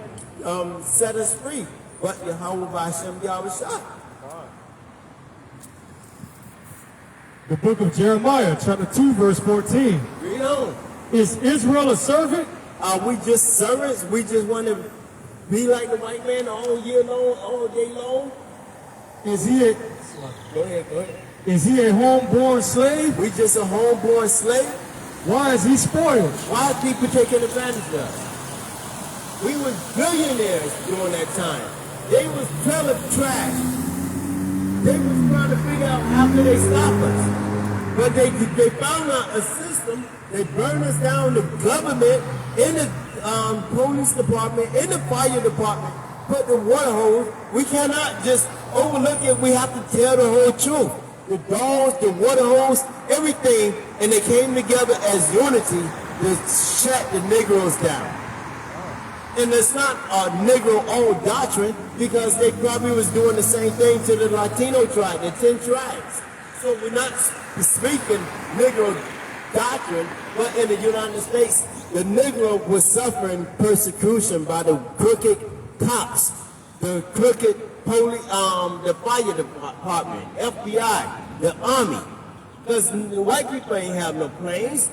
set us free. But Yahweh B'Hashem Yahushua. The book of Jeremiah, chapter 2, verse 14. Read on. Is Israel a servant? Are we just servants? We just want to be like the white man all year long, all day long? Is he a, Go ahead, go ahead. is he a homeborn slave? We just a homeborn slave? Why is he spoiled? Why are people taking advantage of us? We was billionaires during that time. They was trailer trash. They was trying to figure out how could they stop us. But they found out a system. They burned us down, the government, in the police department, in the fire department, put the water hose. We cannot just overlook it. We have to tell the whole truth. The dogs, the water hose, everything, and they came together as unity to shut the Negroes down. And it's not a Negro old doctrine because they probably was doing the same thing to the Latino tribe, the 10 tribes. So we're not speaking Negro doctrine, but in the United States, the Negro was suffering persecution by the crooked cops, the crooked police, the fire department, FBI, the army. Because the white people ain't have no planes.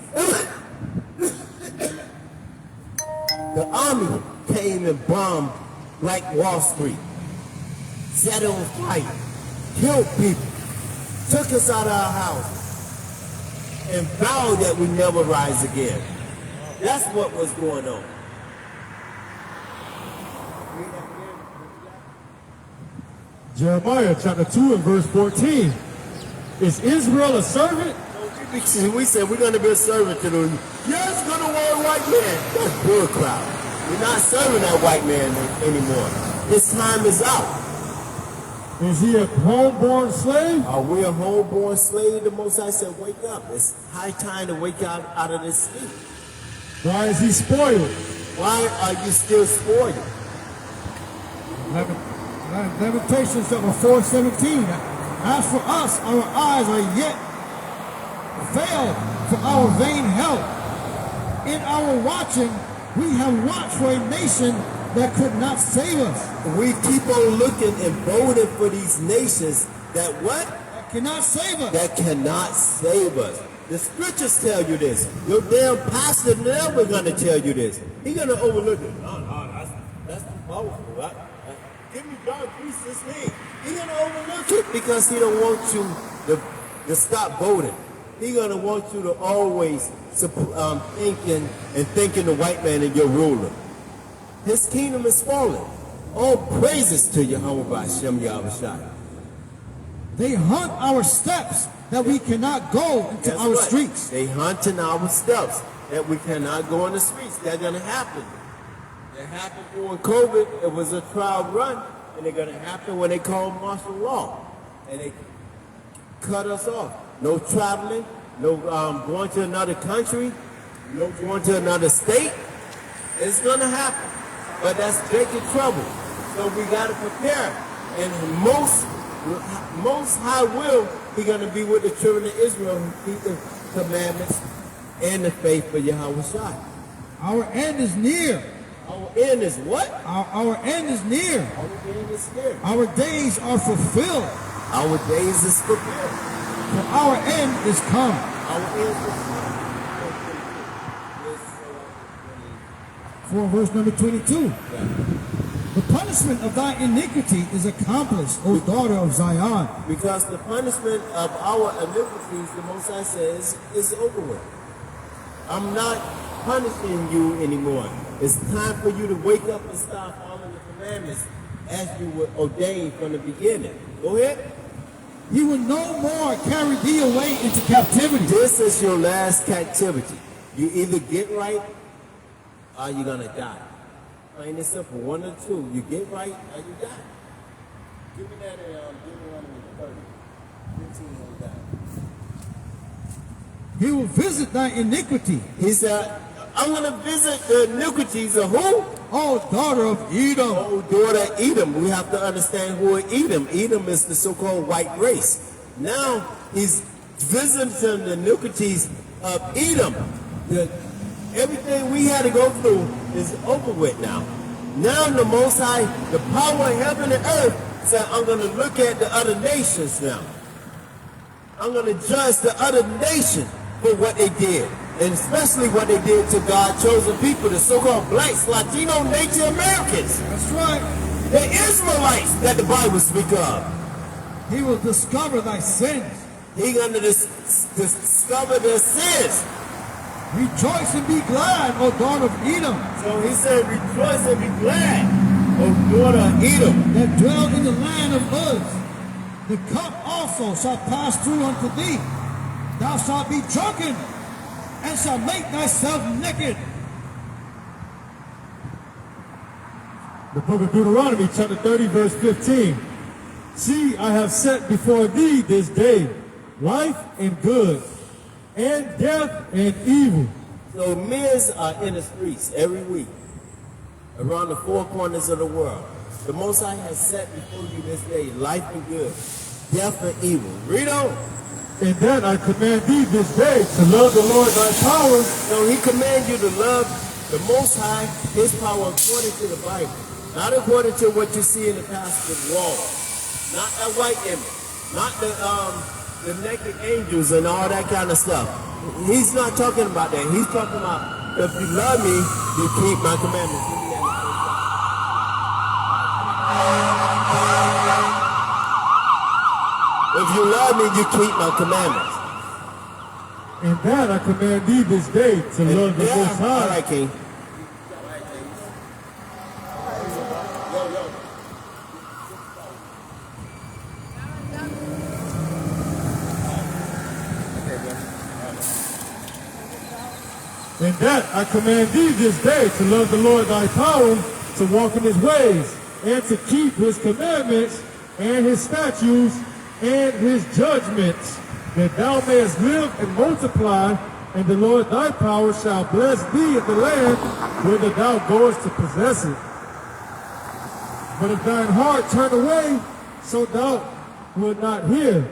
The army came and bombed like Wall Street, set it on fire, killed people, took us out of our house, and vowed that we never rise again. That's what was going on. Jeremiah chapter 2 and verse 14. Is Israel a servant? We said we're going to be a servant to the yes, going to war white man. That's bull crap. We're not serving that white man anymore. His time is out. Is he a homeborn slave? Are we a homeborn slave? The Most High said, wake up. It's high time to wake out of this sleep. Why is he spoiled? Why are you still spoiled? Lamentations chapter 4:17. As for us, our eyes are yet failed for our vain help. In our watching, we have watched for a nation that could not save us. We keep on looking and voting for these nations that what? That cannot save us. That cannot save us. The scriptures tell you this. Your damn pastor never gonna tell you this. He's gonna overlook it. No, that's too powerful, right? Give me John 3:16. He's gonna overlook it because he don't want you to stop voting. He's gonna want you to always thinking the white man is your ruler. His kingdom is falling. All praises to Yahweh Hashem Yahushua. They hunt our steps that we cannot go into That's our right. streets. They hunting our steps that we cannot go in the streets. That's gonna happen. It happened during COVID. It was a trial run, and they're gonna happen when they call martial law, and they cut us off. No traveling, no going to another country, no going to another state. It's gonna happen, but that's Jacob trouble. So we gotta prepare. And most high will, he gonna be with the children of Israel who keep the commandments and the faith for Yahweh Shai. Our end is near. Our end is what? Our end is near. Our end is here. Our days are fulfilled. Our days is fulfilled. For our end is come. Our end is For verse number 22. The punishment of thy iniquity is accomplished, O daughter of Zion. because the punishment of our iniquities, the Most High says, is over with. I'm not punishing you anymore. It's time for you to wake up and start following the commandments as you were ordained from the beginning. Go ahead. He will no more carry thee away into captivity. This is your last captivity. You either get right or you're going to die. Plain and simple. One or two. You get right or you die. Give me that Deuteronomy 30. 15 on that. He will visit thy iniquity, He said, I'm going to visit the iniquities of who? O daughter of Edom. Oh, daughter Edom. We have to understand who is Edom. Edom is the so-called white race. Now he's visiting the iniquities of Edom. Everything we had to go through is over with now. Now the Most High, the power of heaven and earth, said, I'm going to look at the other nations now. I'm going to judge the other nation for what they did. And especially what they did to God's chosen people, the so-called blacks, Latino, Native Americans. That's right. The Israelites that the Bible speaks of. He will discover thy sins. He gonna discover their sins. Rejoice and be glad, O daughter of Edom, So he said, rejoice and be glad, O daughter of Edom. that dwell in the land of Uz. The cup also shall pass through unto thee. Thou shalt be drunken, and shalt make thyself naked. The book of Deuteronomy, chapter 30, verse 15. See, I have set before thee this day life and good, and death and evil. So men are in the streets every week, around the four corners of the world. The Most High has set before you this day life and good, death and evil. Read on. And that I command thee this day to love the Lord thy power. So he commands you to love the Most High, his power according to the Bible. Not according to what you see in the pastor's wall. Not that white image. Not the naked angels and all that kind of stuff. He's not talking about that. He's talking about, if you love me, you keep my commandments. If you love me, you keep my commandments. And that I command thee this day to love the Most All High. right, King. And that I command thee this day to love the Lord thy power, to walk in his ways, and to keep his commandments, and his statutes, and his judgments, that thou mayest live and multiply, and the Lord thy power shall bless thee in the land whither thou goest to possess it. But if thine heart turn away, so thou wilt not hear,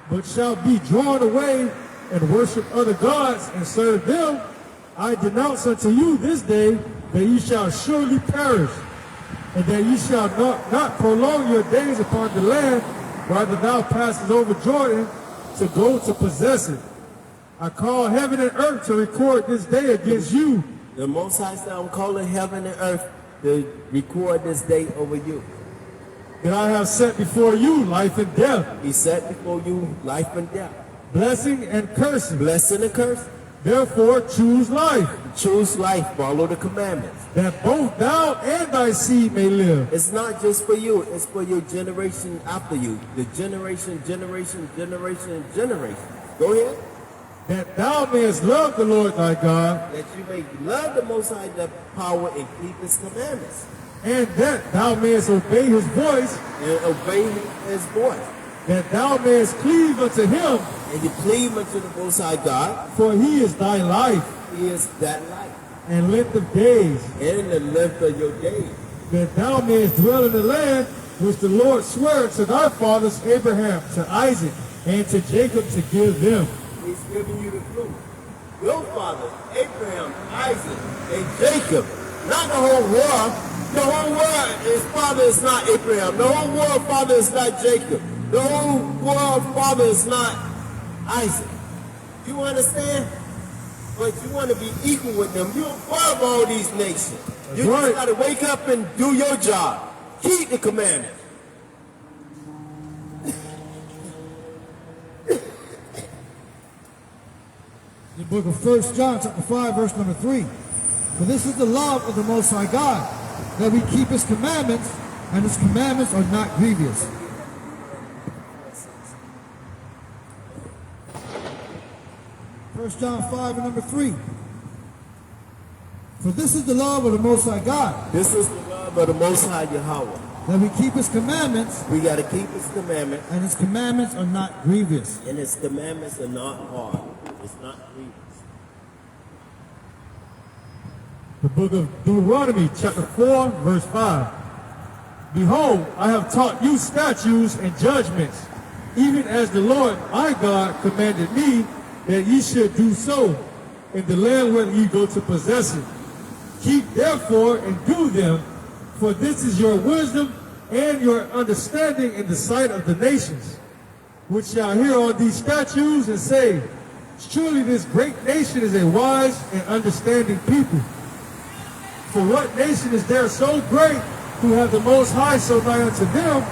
but shalt be drawn away and worship other gods and serve them, I denounce unto you this day that ye shall surely perish, and that ye shall not prolong your days upon the land, whither thou passest over Jordan to go to possess it. I call heaven and earth to record this day against you. The Most High said, I'm calling heaven and earth to record this day over you. That I have set before you life and death, He set before you life and death, blessing and cursing. blessing and curse. Therefore choose life, Choose life, follow the commandments. that both thou and thy seed may live. It's not just for you, it's for your generation after you. The generation. Go ahead. That thou mayest love the Lord thy God, That you may love the Most High, the power, and keep his commandments. and that thou mayest obey his voice, And obey his voice. that thou mayest cleave unto him, And you cleave unto the Most High God. for he is thy life He is that life. and length of days, And the length of your days. that thou mayest dwell in the land which the Lord sware to thy fathers Abraham, to Isaac, and to Jacob to give them. He's giving you the clue. Your father, Abraham, Isaac, and Jacob. Not the whole world. The whole world, his father is not Abraham. The whole world father is not Jacob. The whole world father is not Isaac. You understand? But you want to be equal with them. You're above all these nations. You Right. just got to wake up and do your job. Keep the commandments. The book of 1 John, chapter 5, verse number 3. For this is the love of the Most High God, that we keep his commandments, and his commandments are not grievous. First John 5 and number 3. For this is the love of the Most High God, This is the love of the Most High Yahweh. that we keep his commandments, We got to keep his commandments, and his commandments are not grievous. and his commandments are not hard. It's not grievous. The book of Deuteronomy, chapter 4, verse 5. Behold, I have taught you statutes and judgments, even as the Lord my God commanded me that ye should do so in the land where ye go to possess it. Keep therefore and do them, for this is your wisdom and your understanding in the sight of the nations, which shall hear all these statutes and say, Surely this great nation is a wise and understanding people. For what nation is there so great who have the Most High so nigh unto them,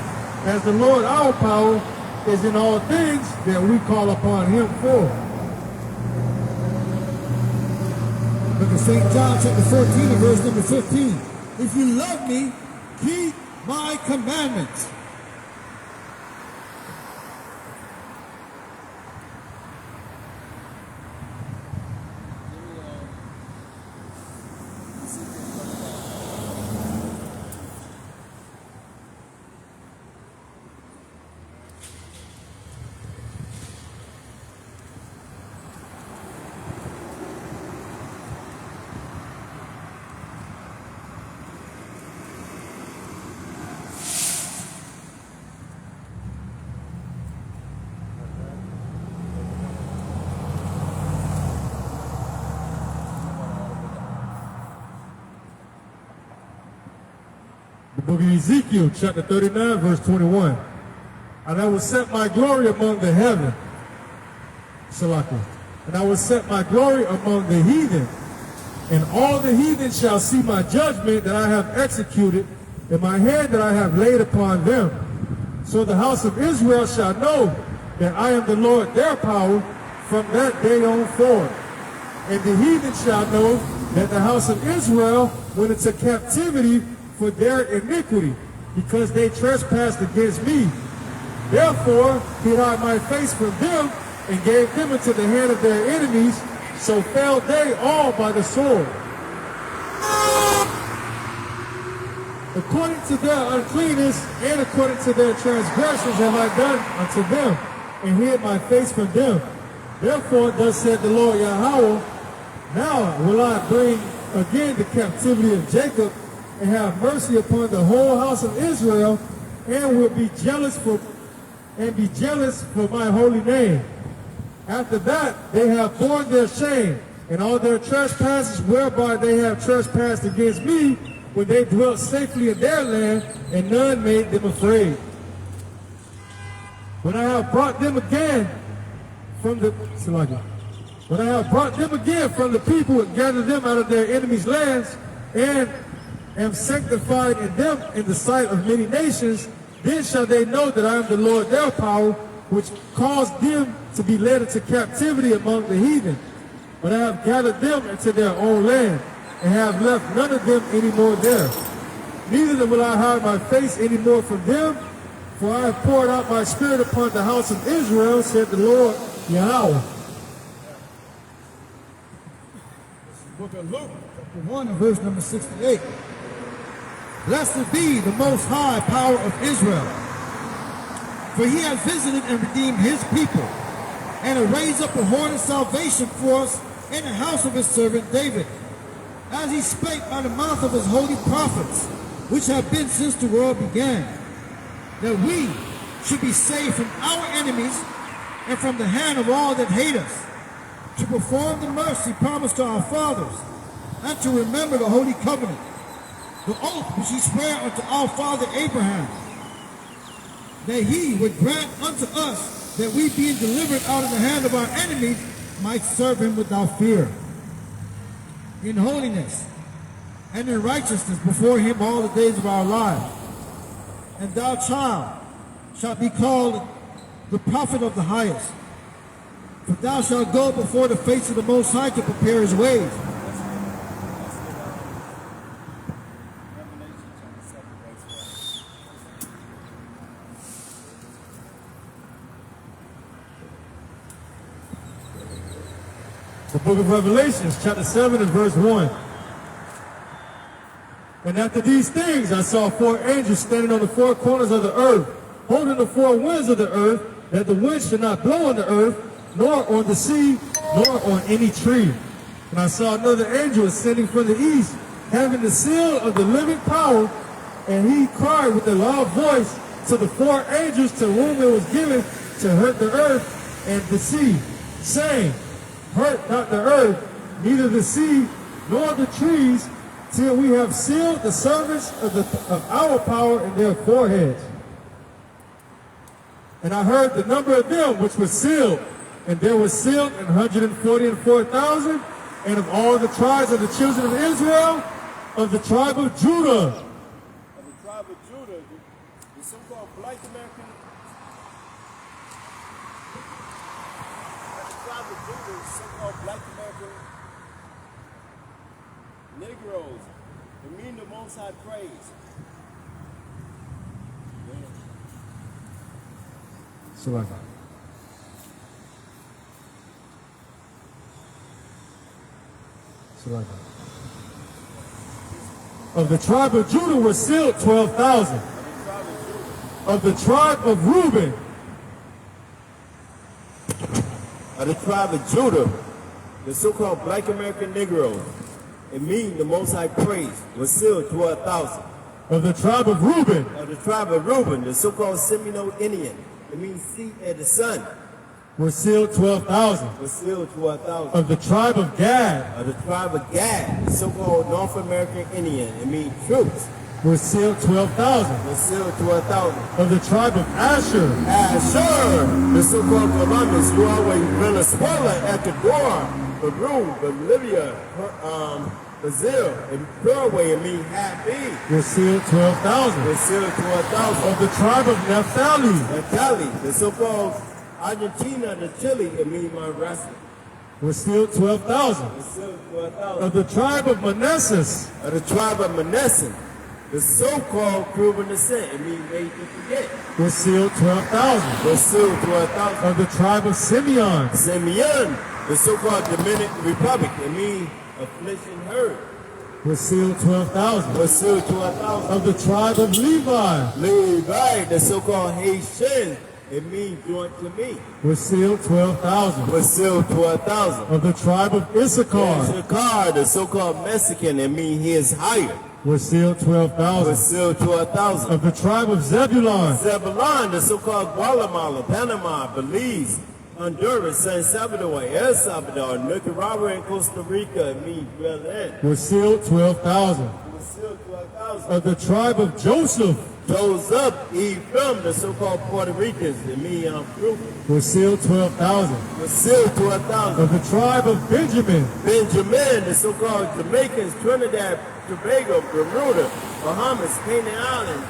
as the Lord our power is in all things that we call upon him for? Look at St. John chapter 14 and verse number 15. If you love me, keep my commandments. The book of Ezekiel, chapter 39, verse 21. And I will set my glory among the heathen. Salaki. And I will set my glory among the heathen. And all the heathen shall see my judgment that I have executed, and my hand that I have laid upon them. So the house of Israel shall know that I am the Lord their power from that day on forward. And the heathen shall know that the house of Israel went into captivity for their iniquity, because they trespassed against me. Therefore hid I my face from them, and gave them into the hand of their enemies, so fell they all by the sword. According to their uncleanness and according to their transgressions have I done unto them, and hid my face from them. Therefore thus said the Lord Yahweh, now will I bring again the captivity of Jacob, and have mercy upon the whole house of Israel, and will be jealous for my holy name. After that they have borne their shame, and all their trespasses whereby they have trespassed against me, when they dwelt safely in their land, and none made them afraid. When I have brought them again from the people, and gathered them out of their enemies' lands, and am sanctified in them in the sight of many nations, then shall they know that I am the Lord their power, which caused them to be led into captivity among the heathen. But I have gathered them into their own land, and have left none of them any more there. Neither will I hide my face any more from them, for I have poured out my spirit upon the house of Israel, said the Lord Yahweh. Book of Luke, chapter 1 and verse number 68. Blessed be the Most High power of Israel, for he has visited and redeemed his people, and has raised up a horn of salvation for us in the house of his servant David, as he spake by the mouth of his holy prophets, which have been since the world began, that we should be saved from our enemies and from the hand of all that hate us, to perform the mercy promised to our fathers, and to remember the holy covenant, the oath which he sware unto our father Abraham, that he would grant unto us that we, being delivered out of the hand of our enemies, might serve him without fear, in holiness and in righteousness before him all the days of our lives. And thou, child, shalt be called the prophet of the highest, for thou shalt go before the face of the Most High to prepare his ways. The book of Revelations, chapter 7 and verse 1. And after these things I saw four angels standing on the four corners of the earth, holding the four winds of the earth, that the wind should not blow on the earth, nor on the sea, nor on any tree. And I saw another angel ascending from the east, having the seal of the living power, and he cried with a loud voice to the four angels to whom it was given to hurt the earth and the sea, saying, hurt not the earth, neither the sea, nor the trees, till we have sealed the servants of our power in their foreheads. And I heard the number of them which were sealed, And there was sealed 144,000, and of all the tribes of the children of Israel, of the tribe of Judah. Of the tribe of Judah, the so-called black American, of the tribe of Judah, the so-called black American Negroes, it mean the Most High praise. Select. Select. Of the tribe of Judah were sealed 12,000. Of the tribe of Reuben, Of the tribe of Judah, the so-called black American Negroes, it mean the Most High praise, was sealed 12,000. of the tribe of Reuben, Of the tribe of Reuben, the so-called Seminole Indian, it means seed of the sun, were sealed 12,000. was sealed 12,000. Of the tribe of Gad, Of the tribe of Gad, the so-called North American Indian, it means troops, were sealed 12,000. was sealed 12,000. Of the tribe of Asher, Asher, the so-called Columbus, who always Venezuela, Ecuador, Peru, Bolivia, Brazil, and Paraguay, it means happy, were sealed 12,000. was sealed 12,000. Of the tribe of Naphtali, And Cali, the so-called Argentina, the Chile, it means my wrestling, were sealed 12,000. was sealed 12,000. Of the tribe of Manasseh, Of the tribe of Manasseh, the so-called Cuban descent, it means made to forget, were sealed 12,000. was sealed 12,000. Of the tribe of Simeon, Simeon, the so-called Dominican Republic, it means affliction heard, were sealed 12,000. was sealed 12,000. Of the tribe of Levi, Levi, the so-called Haitian, it means joint to me, were sealed 12,000. was sealed 12,000. Of the tribe of Issachar, Issachar, the so-called Mexican, it means he is higher, were sealed was 12,000. sealed 12,000. Of the tribe of Zebulun, Zebulon, the so-called Guatemala, Panama, Belize, Honduras, San Salvador, El Salvador, Nicaragua, and Costa Rica, it means Berlin, were sealed 12,000. was sealed 12,000. Of the tribe of Joseph, Joseph, Ephraim, the so-called Puerto Ricans, it means fruitful, were sealed 12,000. was sealed 12,000. Of the tribe of Benjamin, Benjamin, the so-called Jamaicans, Trinidad, Tobago, Bermuda, Bahamas, Canaan Island,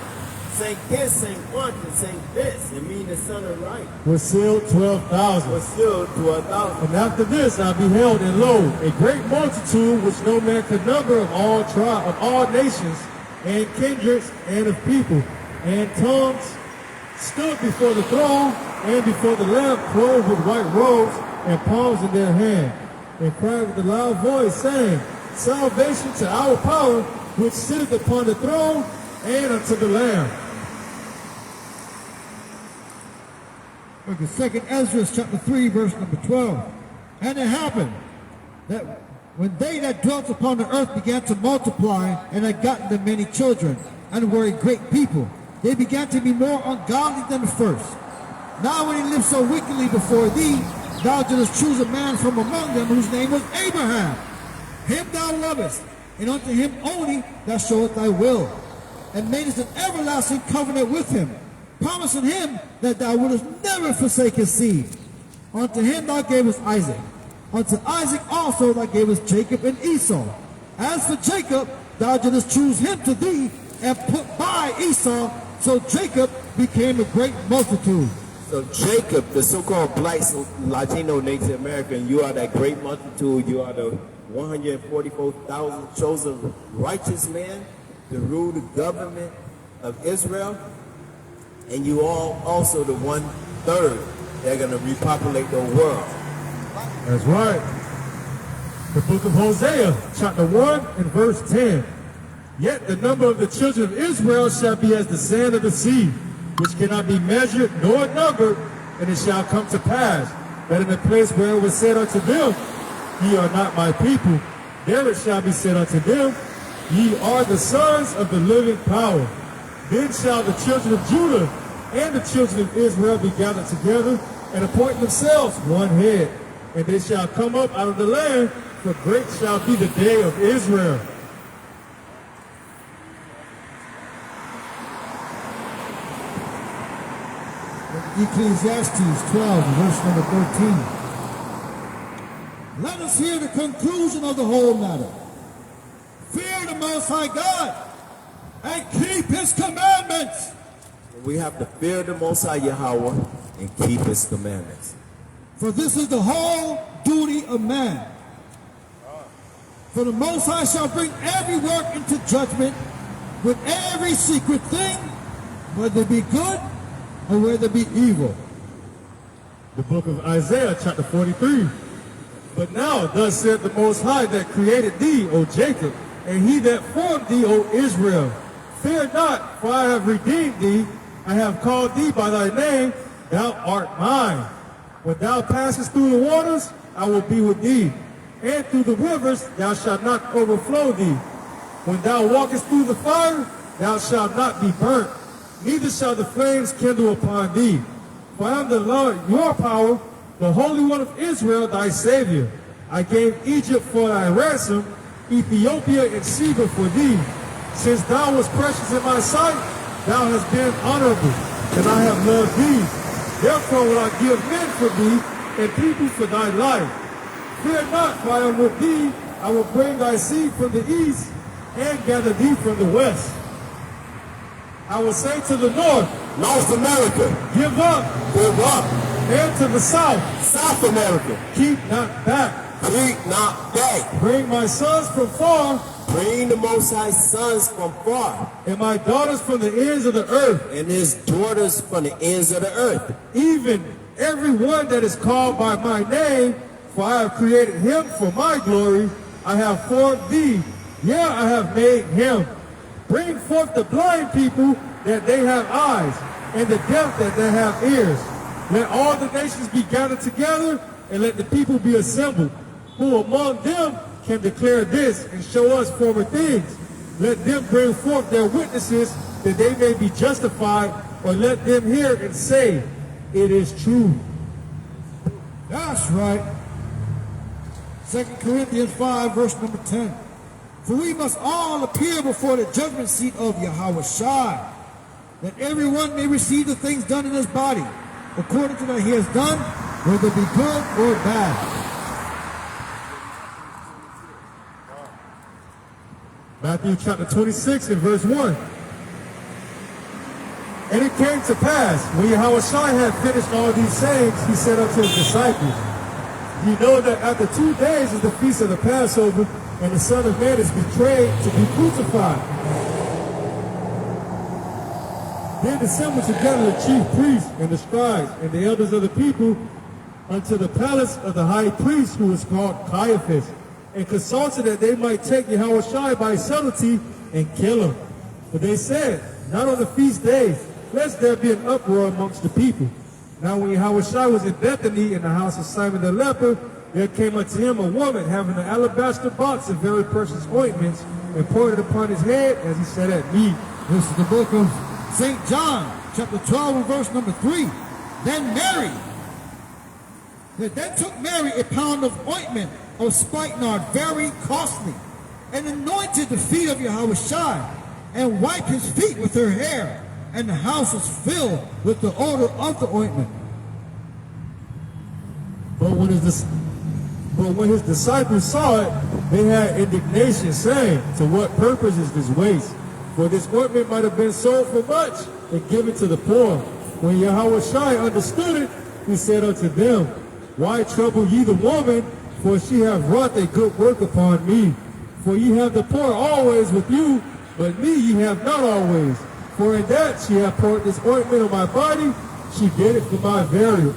St. Kitts, St. Quentin, St. Vince, it means the son of right, were sealed 12,000. was sealed 12,000. And after this I beheld, and lo, a great multitude which no man could number, of all tribes, of all nations, and kindreds, and of people, and tongues, stood before the throne and before the Lamb, clothed with white robes and palms in their hand, and cried with a loud voice, saying, Salvation to our power, which sitteth upon the throne, and unto the Lamb. Okay, Second Ezra chapter 3, verse number 12. And it happened that when they that dwelt upon the earth began to multiply and had gotten them many children and were a great people, they began to be more ungodly than the first. Now when he lived so wickedly before thee, thou didst choose a man from among them whose name was Abraham. Him thou lovest, and unto him only thou showest thy will, and madest an everlasting covenant with him, promising him that thou wouldest never forsake his seed. Unto him thou gavest Isaac. Unto Isaac also thou gavest Jacob and Esau. As for Jacob, thou didst choose him to thee, and put by Esau, so Jacob became a great multitude. So Jacob, the so-called black Latino Native American, you are that great multitude. You are the 144,000 chosen righteous man to rule the government of Israel. And you are also the 1/3 that are going to repopulate the world. That's right. The book of Hosea, chapter 1 and verse 10. Yet the number of the children of Israel shall be as the sand of the sea, which cannot be measured nor numbered, and it shall come to pass that in the place where it was said unto them, Ye are not my people, there it shall be said unto them, Ye are the sons of the living power. Then shall the children of Judah and the children of Israel be gathered together and appoint themselves one head, and they shall come up out of the land, for great shall be the day of Israel. Ecclesiastes 12, verse number 13. Let us hear the conclusion of the whole matter. Fear the Most High God and keep His commandments. We have to fear the Most High Yahweh and keep His commandments. For this is the whole duty of man. For the Most High shall bring every work into judgment with every secret thing, whether it be good or whether it be evil. The book of Isaiah, chapter 43. But now, thus saith the Most High that created thee, O Jacob, and he that formed thee, O Israel. Fear not, for I have redeemed thee. I have called thee by thy name. Thou art mine. When thou passest through the waters, I will be with thee. And through the rivers, thou shalt not overflow thee. When thou walkest through the fire, thou shalt not be burnt, neither shall the flames kindle upon thee. For I am the Lord your power, the Holy One of Israel, thy Savior. I gave Egypt for thy ransom, Ethiopia and Sheba for thee. Since thou wast precious in my sight, thou hast been honorable, and I have loved thee. Therefore will I give men for thee, and people for thy life. Fear not, for I am with thee. I will bring thy seed from the east, and gather thee from the west. I will say to the north, North America, give up, give up. and to the south, South America, keep not back. keep not back. Bring my sons from far, Bring the Most High sons from far, and my daughters from the ends of the earth, and his daughters from the ends of the earth. even every one that is called by my name, for I have created him for my glory. I have formed thee, yeah, I have made him. Bring forth the blind people that they have eyes, and the deaf that they have ears. Let all the nations be gathered together, and let the people be assembled. Who among them can declare this and show us former things? Let them bring forth their witnesses, that they may be justified, or let them hear and say, it is true. That's right. 2 Corinthians 5, verse number 10. For we must all appear before the judgment seat of Yahweh Shai, that everyone may receive the things done in his body, according to that he has done, whether it be good or bad. Matthew chapter 26 and verse 1. And it came to pass, when Yahushua had finished all these sayings, he said unto his disciples, you know that after 2 days is the feast of the Passover, and the Son of Man is betrayed to be crucified. Then assembled together the chief priests and the scribes and the elders of the people unto the palace of the high priest, who was called Caiaphas, and consulted that they might take Yahushua by subtlety and kill him. But they said, not on the feast days, lest there be an uproar amongst the people. Now when Yahushua was in Bethany in the house of Simon the leper, there came unto him a woman having an alabaster box of very precious ointments, and poured it upon his head as he sat at meat. This is the book of St. John, chapter 12 and verse number 3. Then took Mary a pound of ointment of spikenard, very costly, and anointed the feet of Yahushua, and wiped his feet with her hair, and the house was filled with the odor of the ointment. But when his disciples saw it, they had indignation, saying, to what purpose is this waste? For this ointment might have been sold for much and given to the poor. When Yahushua understood it, he said unto them, why trouble ye the woman? For she hath wrought a good work upon me. For ye have the poor always with you, but me ye have not always. For in that she hath poured this ointment on my body, she did it for my burial.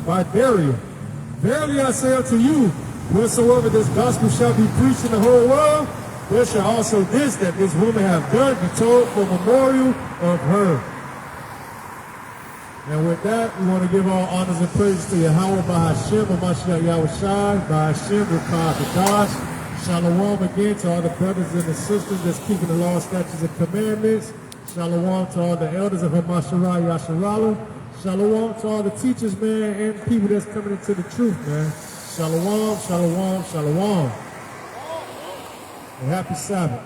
Verily I say unto you, wheresoever this gospel shall be preached in the whole world, there shall also this that this woman hath done be told for memorial of her. And with that, we want to give all honors and praises to Yahweh Bahashem, Mashiach Yahushai, Bahashem, Rukah Kadash. Shalom again to all the brothers and the sisters that's keeping the law, statutes, and commandments. Shalom to all the elders of Hamashara Yasharala. Shalom to all the teachers, man, and people that's coming into the truth, man. Shalom, shalom, shalom. And happy Sabbath.